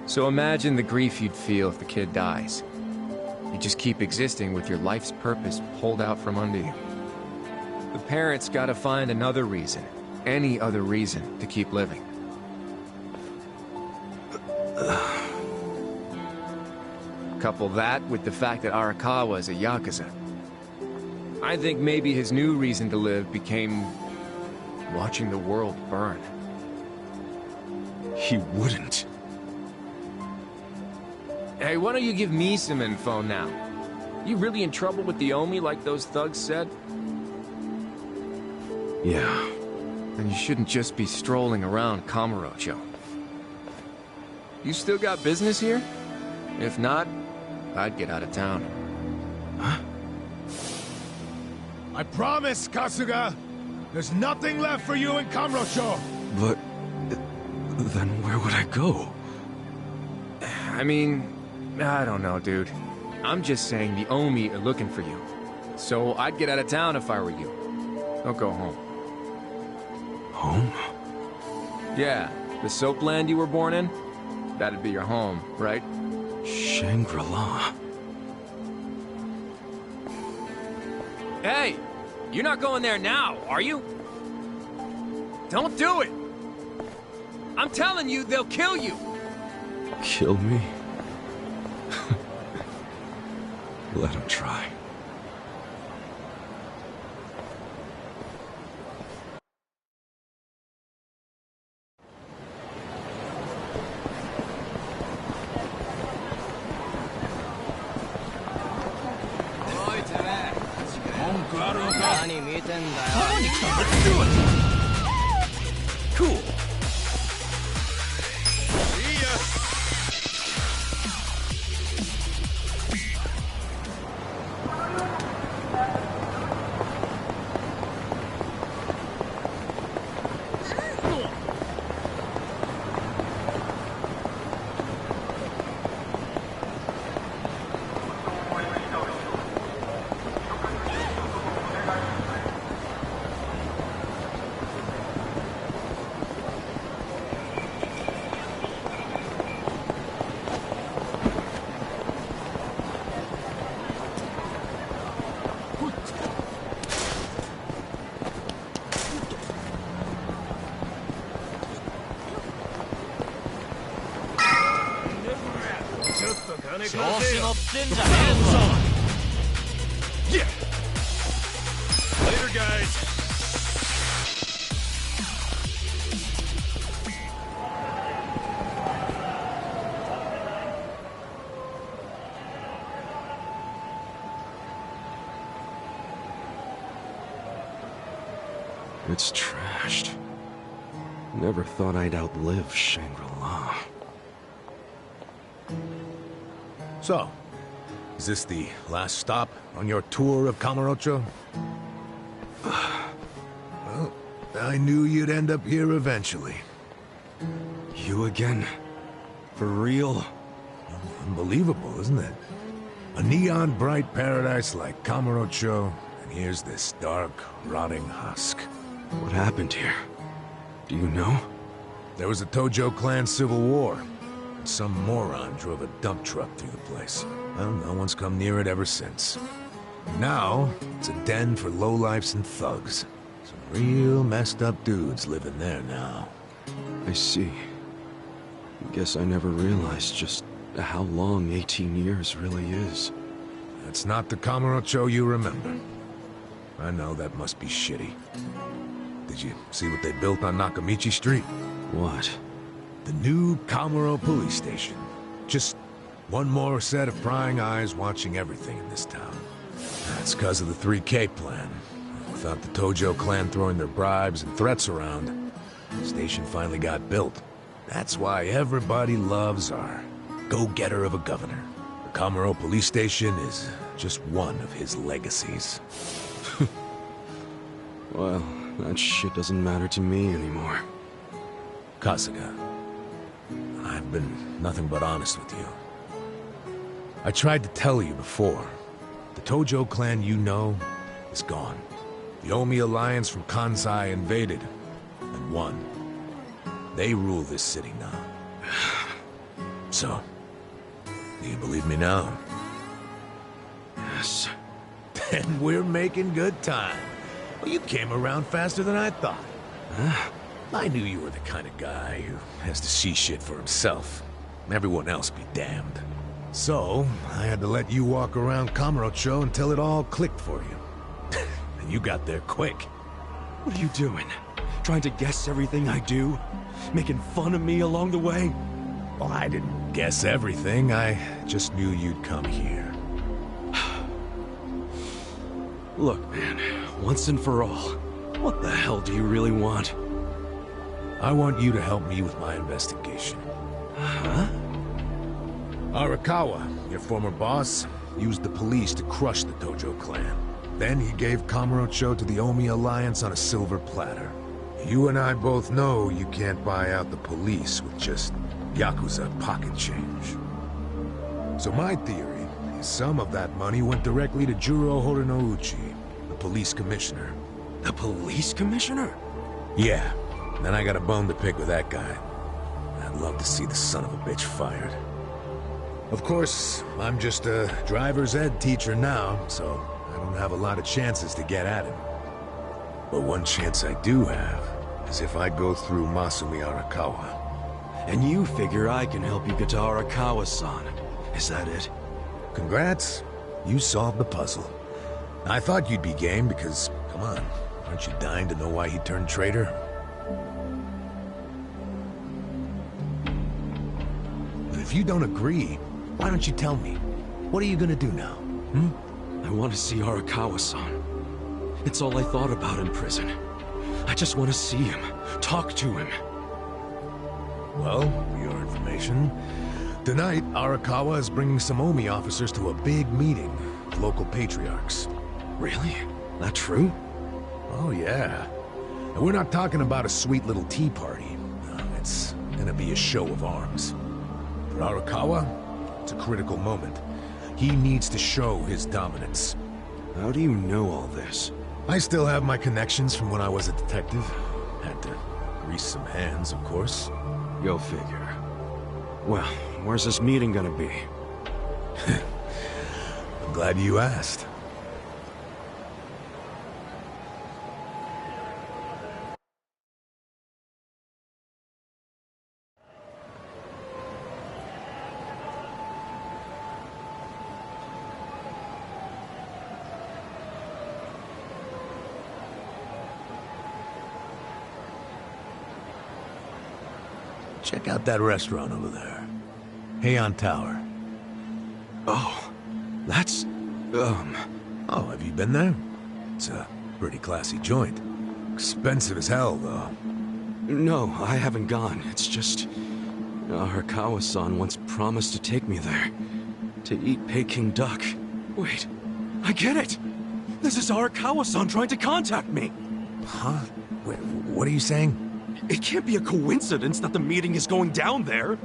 So imagine the grief you'd feel if the kid dies. You just keep existing with your life's purpose pulled out from under you. The parents gotta find another reason, any other reason, to keep living. Couple that with the fact that Arakawa is a Yakuza. I think maybe his new reason to live became watching the world burn. He wouldn't. Hey, why don't you give me some info now? You really in trouble with the Omi like those thugs said? Yeah. Then you shouldn't just be strolling around Kamurocho. You still got business here? If not, I'd get out of town. Huh? I promise, Kasuga! There's nothing left for you in Kamurocho! But then where would I go? I mean, I don't know, dude. I'm just saying the Omi are looking for you. So I'd get out of town if I were you. Don't go home. Home? Yeah, the soap land you were born in? That'd be your home, right? Shangri-La. Hey! You're not going there now, are you? Don't do it! I'm telling you, they'll kill you! Kill me? Let him try. Cool. See ya. Yeah. Later, guys. It's trashed. Never thought I'd outlive Shangri-La. So, is this the last stop on your tour of Kamurocho? Well, I knew you'd end up here eventually. You again? For real? Unbelievable, isn't it? A neon-bright paradise like Kamurocho, and here's this dark, rotting husk. What happened here? Do you know? There was a Tojo clan civil war. And some moron drove a dump truck through the place. Well, no one's come near it ever since. Now, it's a den for lowlifes and thugs. Some real messed up dudes living there now. I see. Guess I never realized just how long 18 years really is. That's not the Kamurocho you remember. I know that must be shitty. Did you see what they built on Nakamichi Street? What? The new Kamuro police station. Just one more set of prying eyes watching everything in this town. That's because of the 3K plan. Without the Tojo clan throwing their bribes and threats around, the station finally got built. That's why everybody loves our go-getter of a governor. The Kamuro police station is just one of his legacies. Well, that shit doesn't matter to me anymore. Kasuga, I've been nothing but honest with you. I tried to tell you before. The Tojo clan you know is gone. The Omi alliance from Kansai invaded and won. They rule this city now. So, do you believe me now? Yes. Then we're making good time. Well, you came around faster than I thought. Huh? I knew you were the kind of guy who has to see shit for himself. Everyone else be damned. So, I had to let you walk around Kamurocho until it all clicked for you. And you got there quick. What are you doing? Trying to guess everything I do? Making fun of me along the way? Well, I didn't guess everything. I just knew you'd come here. Look, man, once and for all, what the hell do you really want? I want you to help me with my investigation. Huh? Arakawa, your former boss, used the police to crush the Tojo clan. Then he gave Kamurocho to the Omi alliance on a silver platter. You and I both know you can't buy out the police with just Yakuza pocket change. So my theory is some of that money went directly to Juro Horinouchi, the police commissioner. The police commissioner? Yeah. Then I got a bone to pick with that guy. I'd love to see the son of a bitch fired. Of course, I'm just a driver's ed teacher now, so I don't have a lot of chances to get at him. But one chance I do have is if I go through Masumi Arakawa. And you figure I can help you get to Arakawa-san. Is that it? Congrats. You solved the puzzle. I thought you'd be game because, come on, aren't you dying to know why he turned traitor? But if you don't agree, why don't you tell me? What are you gonna do now? I want to see Arakawa-san. It's all I thought about in prison. I just want to see him, talk to him. Well, for your information, tonight Arakawa is bringing some Omi officers to a big meeting with local patriarchs. Really? That true? Oh, yeah. And we're not talking about a sweet little tea party. No, it's gonna be a show of arms. For Arakawa, it's a critical moment. He needs to show his dominance. How do you know all this? I still have my connections from when I was a detective. Had to grease some hands, of course. Go figure. Well, where's this meeting gonna be? I'm glad you asked. Check out that restaurant over there. Heian Tower. Oh, that's... Oh, have you been there? It's a pretty classy joint. Expensive as hell, though. No, I haven't gone. It's just... Arakawa-san once promised to take me there. To eat Peking duck. Wait, I get it! This is Arakawa-san trying to contact me! Huh? Wait, what are you saying? It can't be a coincidence that the meeting is going down there.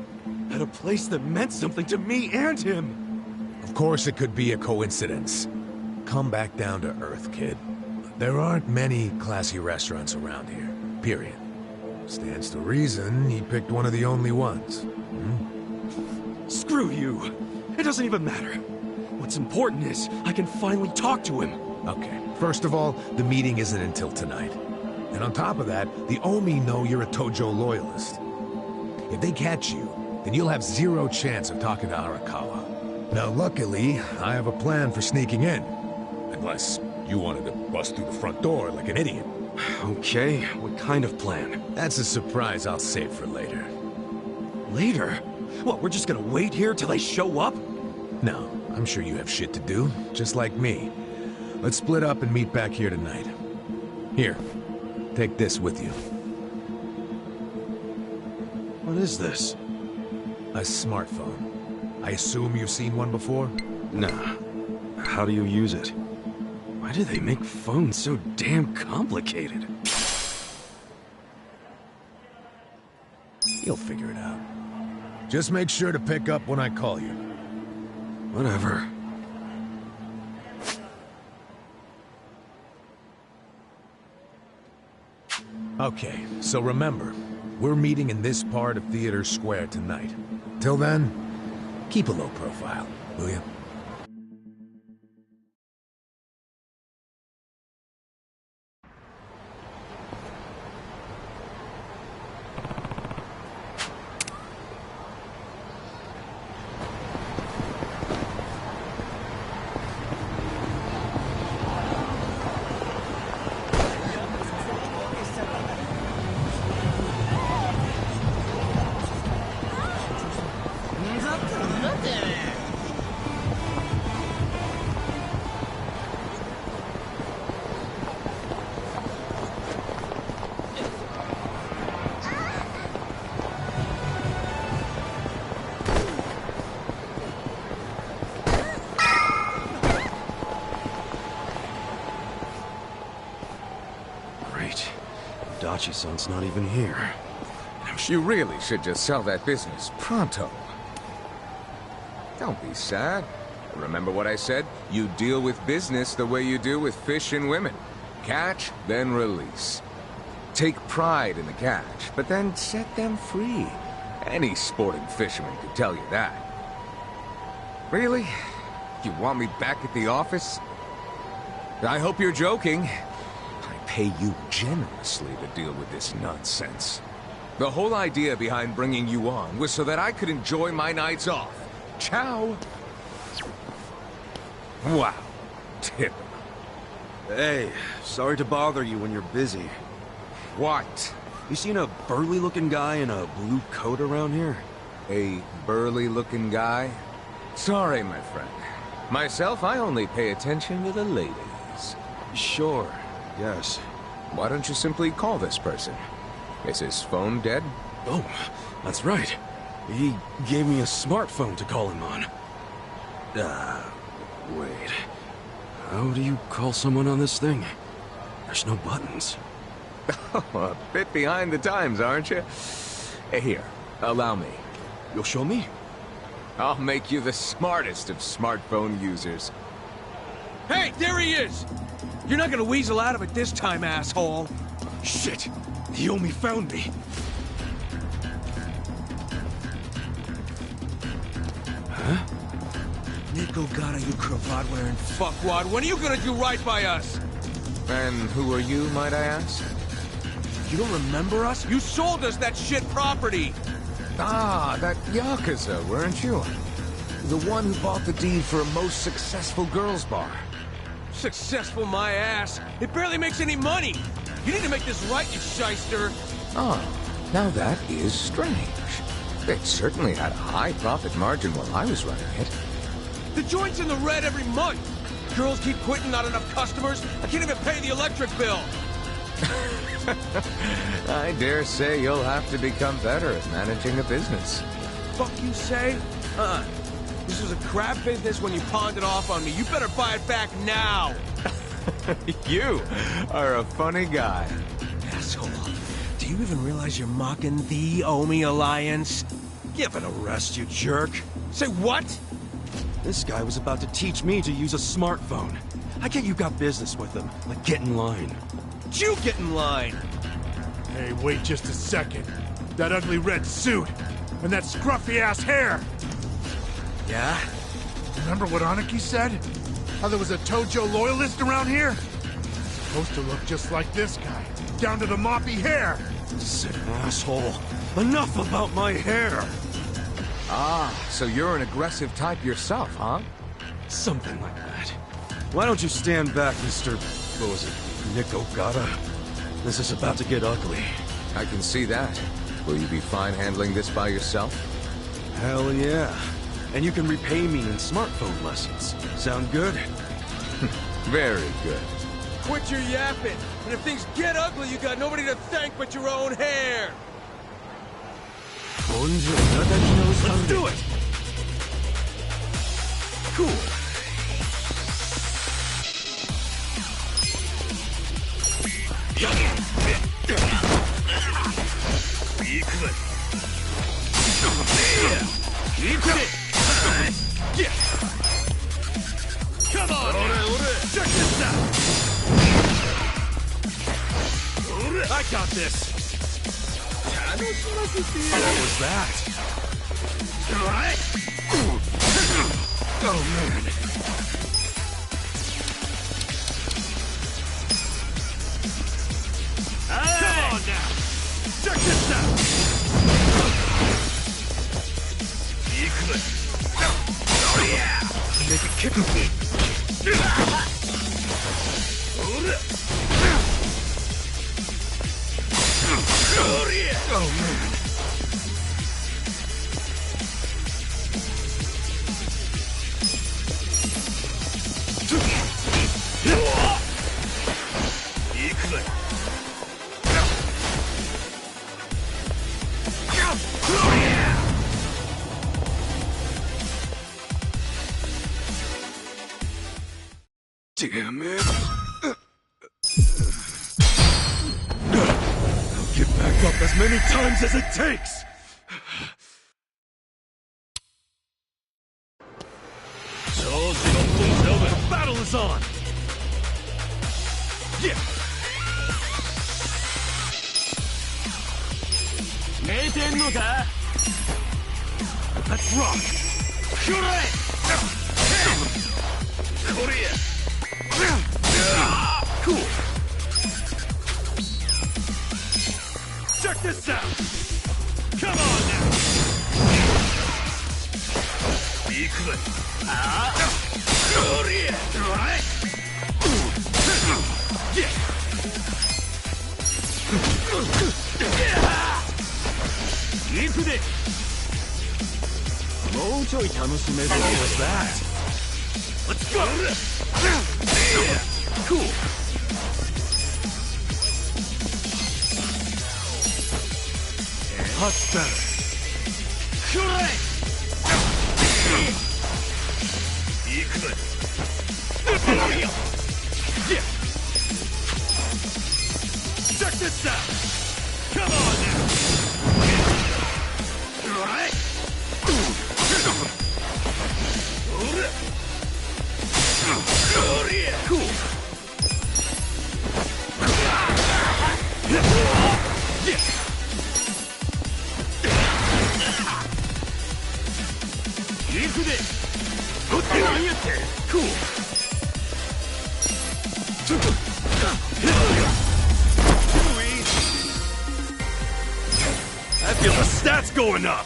At a place that meant something to me and him. Of course it could be a coincidence. Come back down to earth, kid. There aren't many classy restaurants around here, period. Stands to reason he picked one of the only ones. Screw you! It doesn't even matter. What's important is I can finally talk to him. Okay, first of all, the meeting isn't until tonight. And on top of that, the Omi know you're a Tojo loyalist. If they catch you, then you'll have zero chance of talking to Arakawa. Now, luckily, I have a plan for sneaking in. Unless you wanted to bust through the front door like an idiot. Okay, what kind of plan? That's a surprise I'll save for later. Later? What, we're just gonna wait here till they show up? No, I'm sure you have shit to do, just like me. Let's split up and meet back here tonight. Here, take this with you. What is this? A smartphone. I assume you've seen one before? Nah. How do you use it? Why do they make phones so damn complicated? You'll figure it out. Just make sure to pick up when I call you. Whatever. Okay, so remember, we're meeting in this part of Theater Square tonight. Till then, keep a low profile, will you? Dachi-san's not even here. You really should just sell that business pronto. Don't be sad. Remember what I said? You deal with business the way you do with fish and women. Catch, then release. Take pride in the catch, but then set them free. Any sporting fisherman could tell you that. Really? You want me back at the office? I hope you're joking. Pay you generously to deal with this nonsense. The whole idea behind bringing you on was so that I could enjoy my nights off. Ciao. Wow. Typical. Hey, sorry to bother you when you're busy. What? You seen a burly-looking guy in a blue coat around here? A burly-looking guy? Sorry, my friend. Myself, I only pay attention to the ladies. Sure. Yes. Why don't you simply call this person? Is his phone dead? Oh, that's right. He gave me a smartphone to call him on. Wait. How do you call someone on this thing? There's no buttons. Oh, a bit behind the times, aren't you? Here, allow me. You'll show me? I'll make you the smartest of smartphone users. Hey, there he is! You're not gonna weasel out of it this time, asshole! Shit! He only found me! Huh? Nico Gata, you cravat-wearing fuckwad, when are you gonna do right by us? And who are you, might I ask? You don't remember us? You sold us that shit property! Ah, that Yakuza, weren't you? The one who bought the deed for a most successful girls' bar. Successful my ass! It barely makes any money! You need to make this right, you shyster! Oh, now that is strange. It certainly had a high profit margin while I was running it. The joint's in the red every month! Girls keep quitting, not enough customers. I can't even pay the electric bill! I dare say you'll have to become better at managing a business. Fuck you say? This was a crap business when you pawned it off on me. You better buy it back now! You are a funny guy. Asshole. Do you even realize you're mocking the Omi Alliance? Give it a rest, you jerk. Say what? This guy was about to teach me to use a smartphone. I get you got business with him. Like, get in line. You get in line! Hey, wait just a second. That ugly red suit, and that scruffy-ass hair! Yeah? Remember what Aniki said? How there was a Tojo loyalist around here? Supposed to look just like this guy, down to the moppy hair! Sick asshole. Enough about my hair! Ah, so you're an aggressive type yourself, huh? Something like that. Why don't you stand back, Mr. What was it? Nick Ogata? This is about to get ugly. I can see that. Will you be fine handling this by yourself? Hell yeah. And you can repay me in smartphone lessons. Sound good? Very good. Quit your yapping! And if things get ugly, you got nobody to thank but your own hair! Let's do it! Cool. Come on! Check this out! I got this! What was that? Oh man! Come on now! Check this out! Oh yeah! Make it kick me! Oh man! Damn it. I'll get back up as many times as it takes! The battle is on! Yeah! Let's rock! Cool! Check this out! Come on now! What was that? Let's go! Cool! Much better. Check this out! Come on now! Cool! Cool! I feel the stats going up!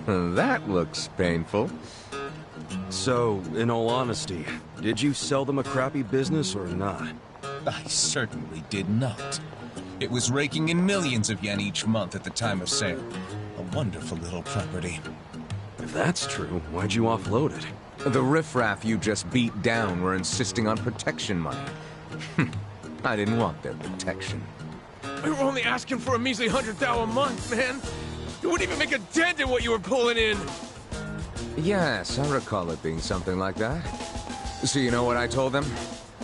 That looks painful. So, in all honesty, did you sell them a crappy business or not? I certainly did not. It was raking in millions of yen each month at the time of sale. A wonderful little property. If If that's true, why'd you offload it? The riffraff you just beat down were insisting on protection money. I didn't want their protection. We were only asking for a measly $100,000 a month, man. You wouldn't even make a dent in what you were pulling in. Yes, I recall it being something like that. So you know what I told them?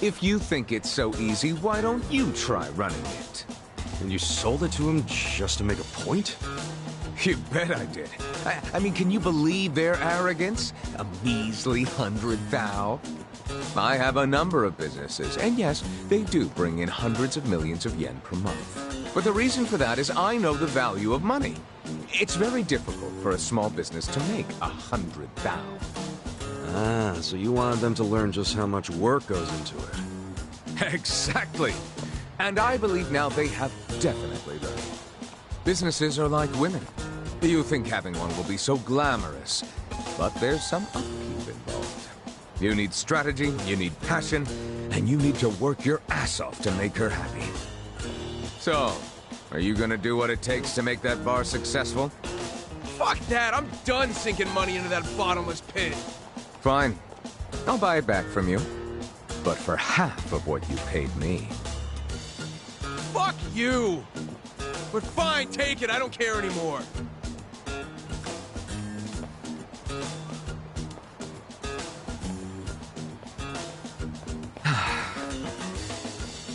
If you think it's so easy, why don't you try running it? And you sold it to him just to make a point? You bet I did. I mean, can you believe their arrogance? A measly 100,000? I have a number of businesses, and yes, they do bring in hundreds of millions of yen per month. But the reason for that is I know the value of money. It's very difficult for a small business to make 100,000. Ah, so you wanted them to learn just how much work goes into it. Exactly. And I believe now they have definitely learned. Businesses are like women. You think having one will be so glamorous, but there's some upkeep involved. You need strategy, you need passion, and you need to work your ass off to make her happy. So, are you gonna do what it takes to make that bar successful? Fuck that! I'm done sinking money into that bottomless pit. Fine. I'll buy it back from you. But for half of what you paid me. Fuck you! But fine, take it. I don't care anymore.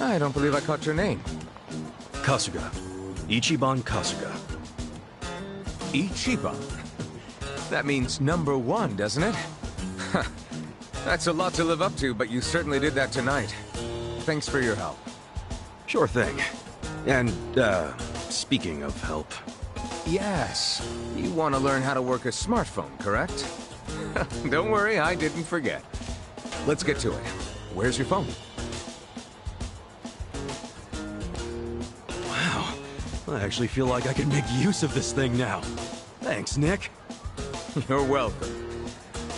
I don't believe I caught your name. Kasuga. Ichiban Kasuga. Ichiban? That means #1, doesn't it? That's a lot to live up to, but you certainly did that tonight. Thanks for your help. Sure thing. And, speaking of help... Yes. You want to learn how to work a smartphone, correct? Don't worry, I didn't forget. Let's get to it. Where's your phone? Wow. I actually feel like I can make use of this thing now. Thanks, Nick. You're welcome.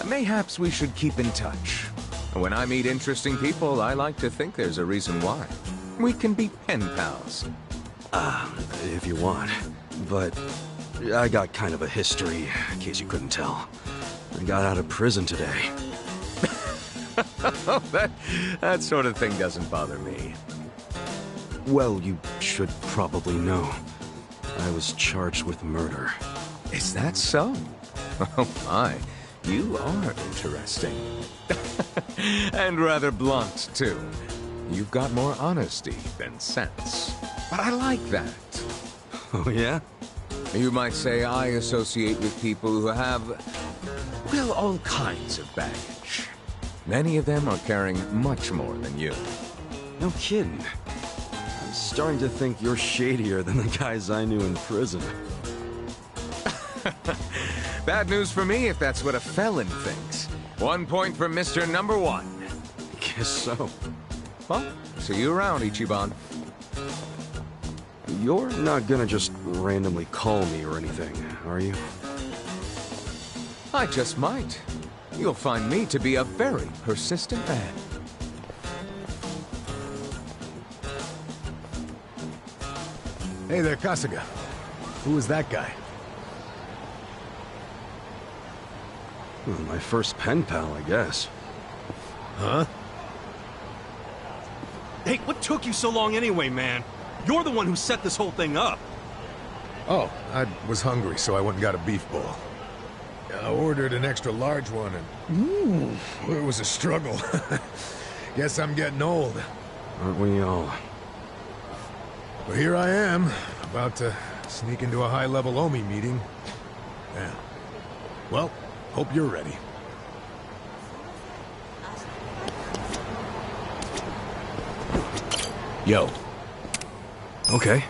Mayhaps we should keep in touch. When I meet interesting people, I like to think there's a reason why. We can be pen pals. If you want. But I got kind of a history, in case you couldn't tell. I got out of prison today. That sort of thing doesn't bother me. Well, you should probably know. I was charged with murder. Is that so? Oh my, you are interesting. And rather blunt, too. You've got more honesty than sense. But I like that. Oh, yeah? You might say I associate with people who have, well, all kinds of baggage. Many of them are carrying much more than you. No kidding. I'm starting to think you're shadier than the guys I knew in prison. Bad news for me if that's what a felon thinks. 1 point for Mr. #1. Guess so. Well, see you around, Ichiban. You're not gonna just randomly call me or anything, are you? I just might. You'll find me to be a very persistent man. Hey there, Kasuga. Who was that guy? Well, my first pen pal, I guess. Huh? Hey, what took you so long anyway, man? You're the one who set this whole thing up. Oh, I was hungry, so I went and got a beef bowl. I ordered an extra large one, and it was a struggle. Guess I'm getting old. Aren't we all? But here I am, about to sneak into a high-level OMI meeting. Yeah. Well, hope you're ready. Yo. Okay.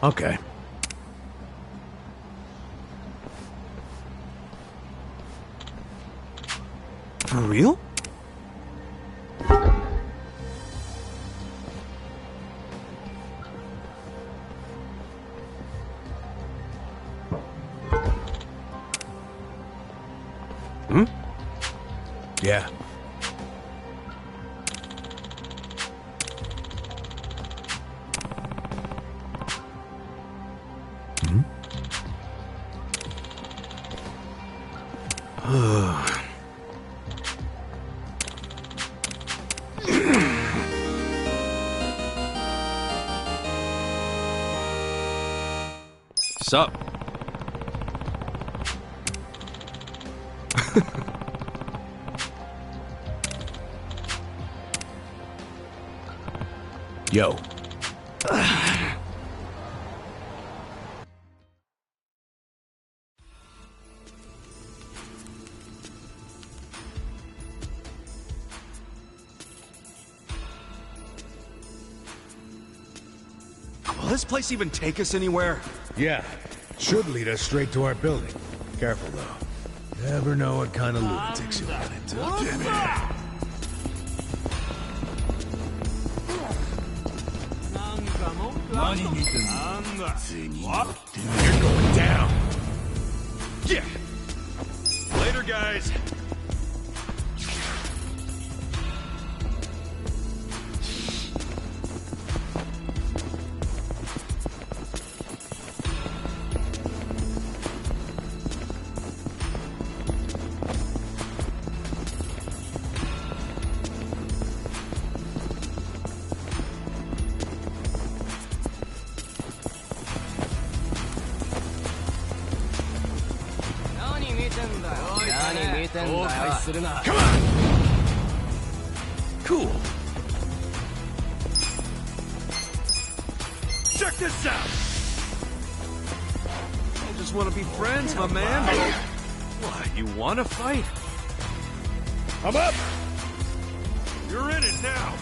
Okay. For real? Yeah. Sup? Yo. Will this place even take us anywhere? Yeah. Should lead us straight to our building. Careful, though. Never know what kind of lunatics you'll run into. Damn it. You're going down. Yeah. Later, guys. Come on! Cool. Check this out! I just want to be friends, my man. What, you want to fight? I'm up! You're in it now!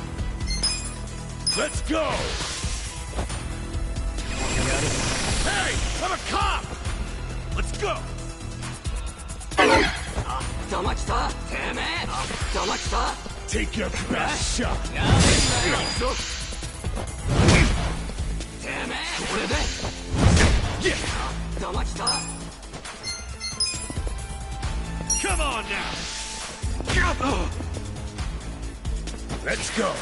Let's go! Hey! I'm a cop! Let's go! Take your best shot! Come on now! Let's go!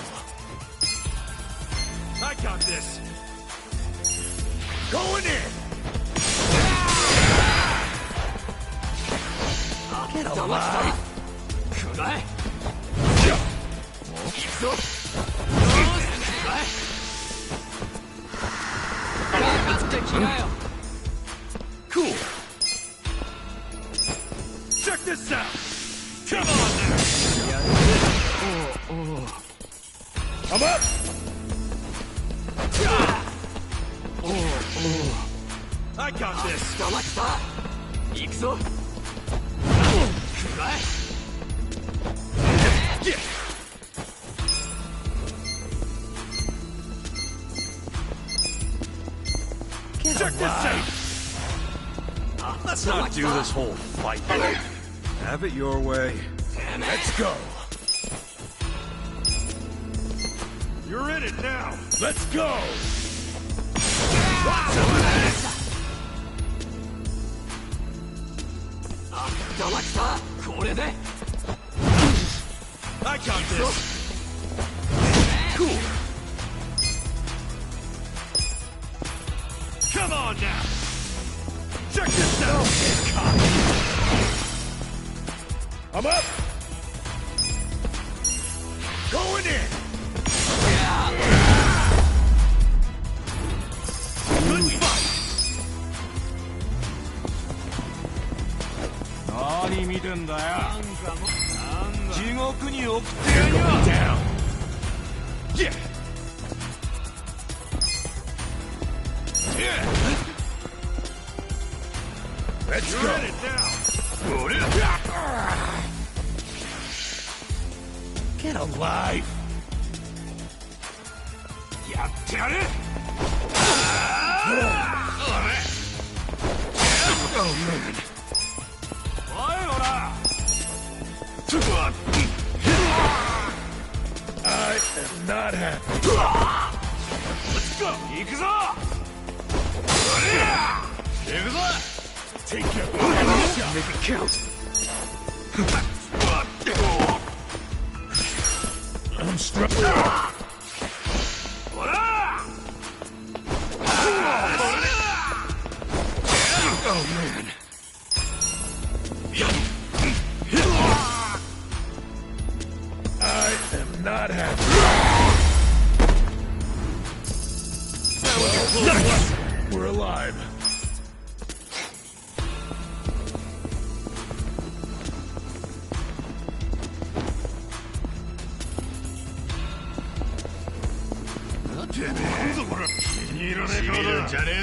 I got this! Going in! Get alive! Cool! Check this out! Come on now! I'm up! I got this! Yeah. Check this out! Let's not do this whole fight. Have it your way. Let's go! You're in it now! Let's go! I got this! Cool! Come on now! Check this out! I'm up! Going in! Good fight! 何見てんだよ。地獄に送ってやるよ。 Down! Yeah! Yeah! Let's You're go! in it now! Get alive! やってやる! Oh man! おい、ほら! I am not happy. Let's go! 行くぞ! 行くぞ! Take your shot. Make it count! I'm struck. Oh man! not happy. Nice! We're alive.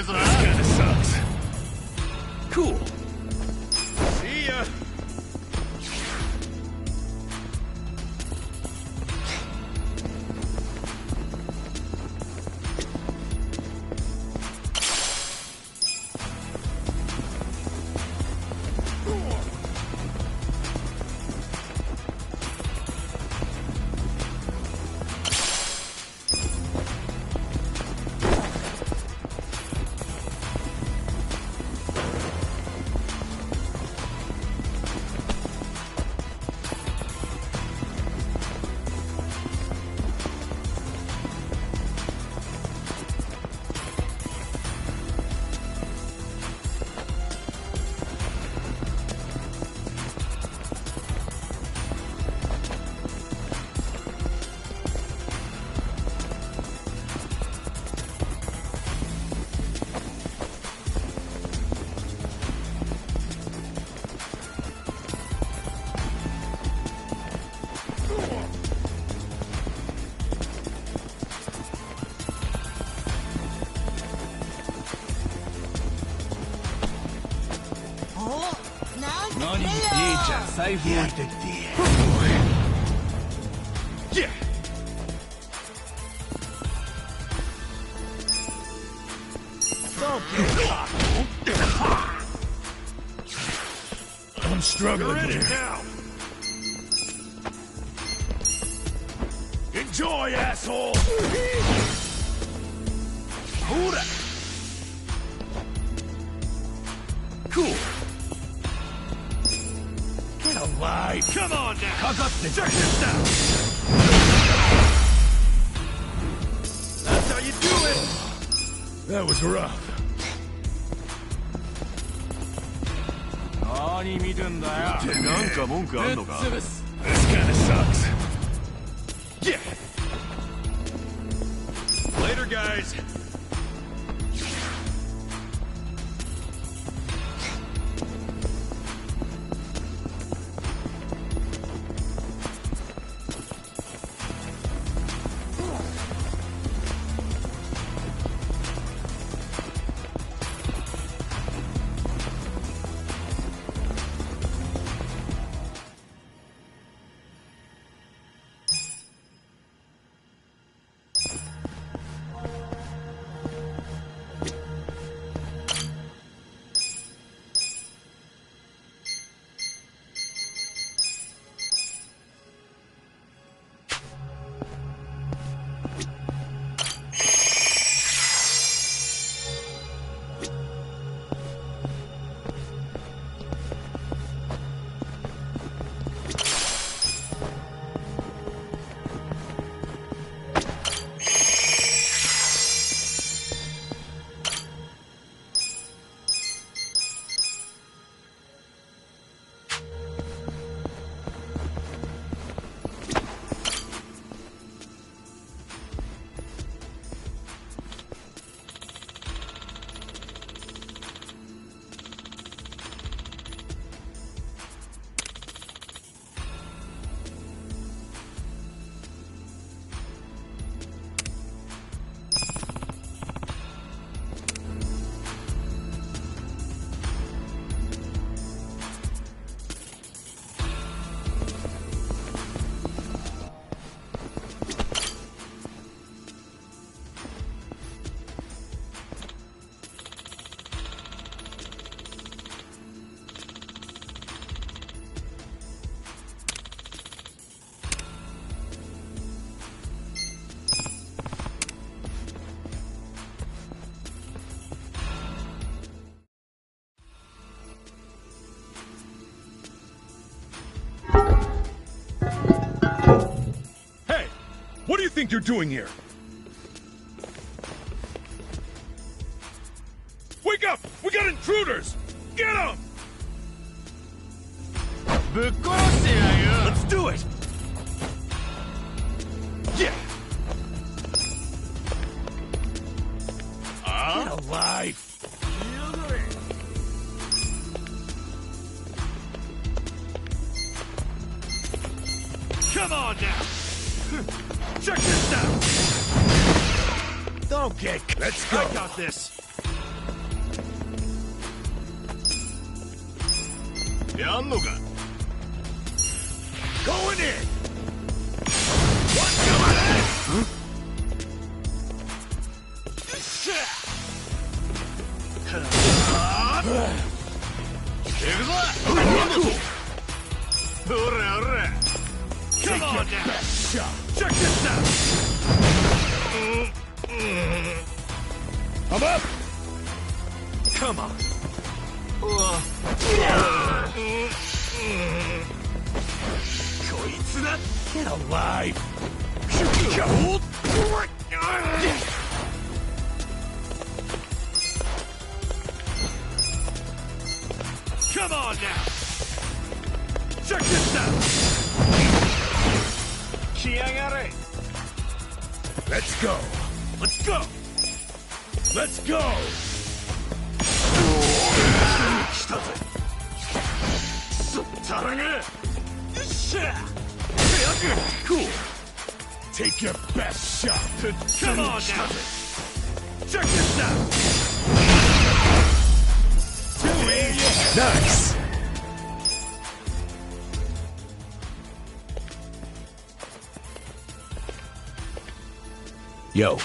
This kinda sucks. Cool. See ya. Yeah. I'm struggling here. Now. Enjoy, asshole! Hold it. Cool. Get alive! Come on now. Check this out. That's how you do it. That was rough. This kinda sucks. Yeah. Later, guys. What do you think you're doing here? Wake up! We got intruders! Get them! Let's do it! Come on now! Check this out! Don't get... Let's go! I got this! Yannoga! Going in! What's coming in? Huh? Come on now! Check this out! I'm up! Come on! Get alive! Come on now! Check this out! Let's go! Let's go! Let's go! Cool! Take your best shot! Come on now! Check this out! Nice! Yo,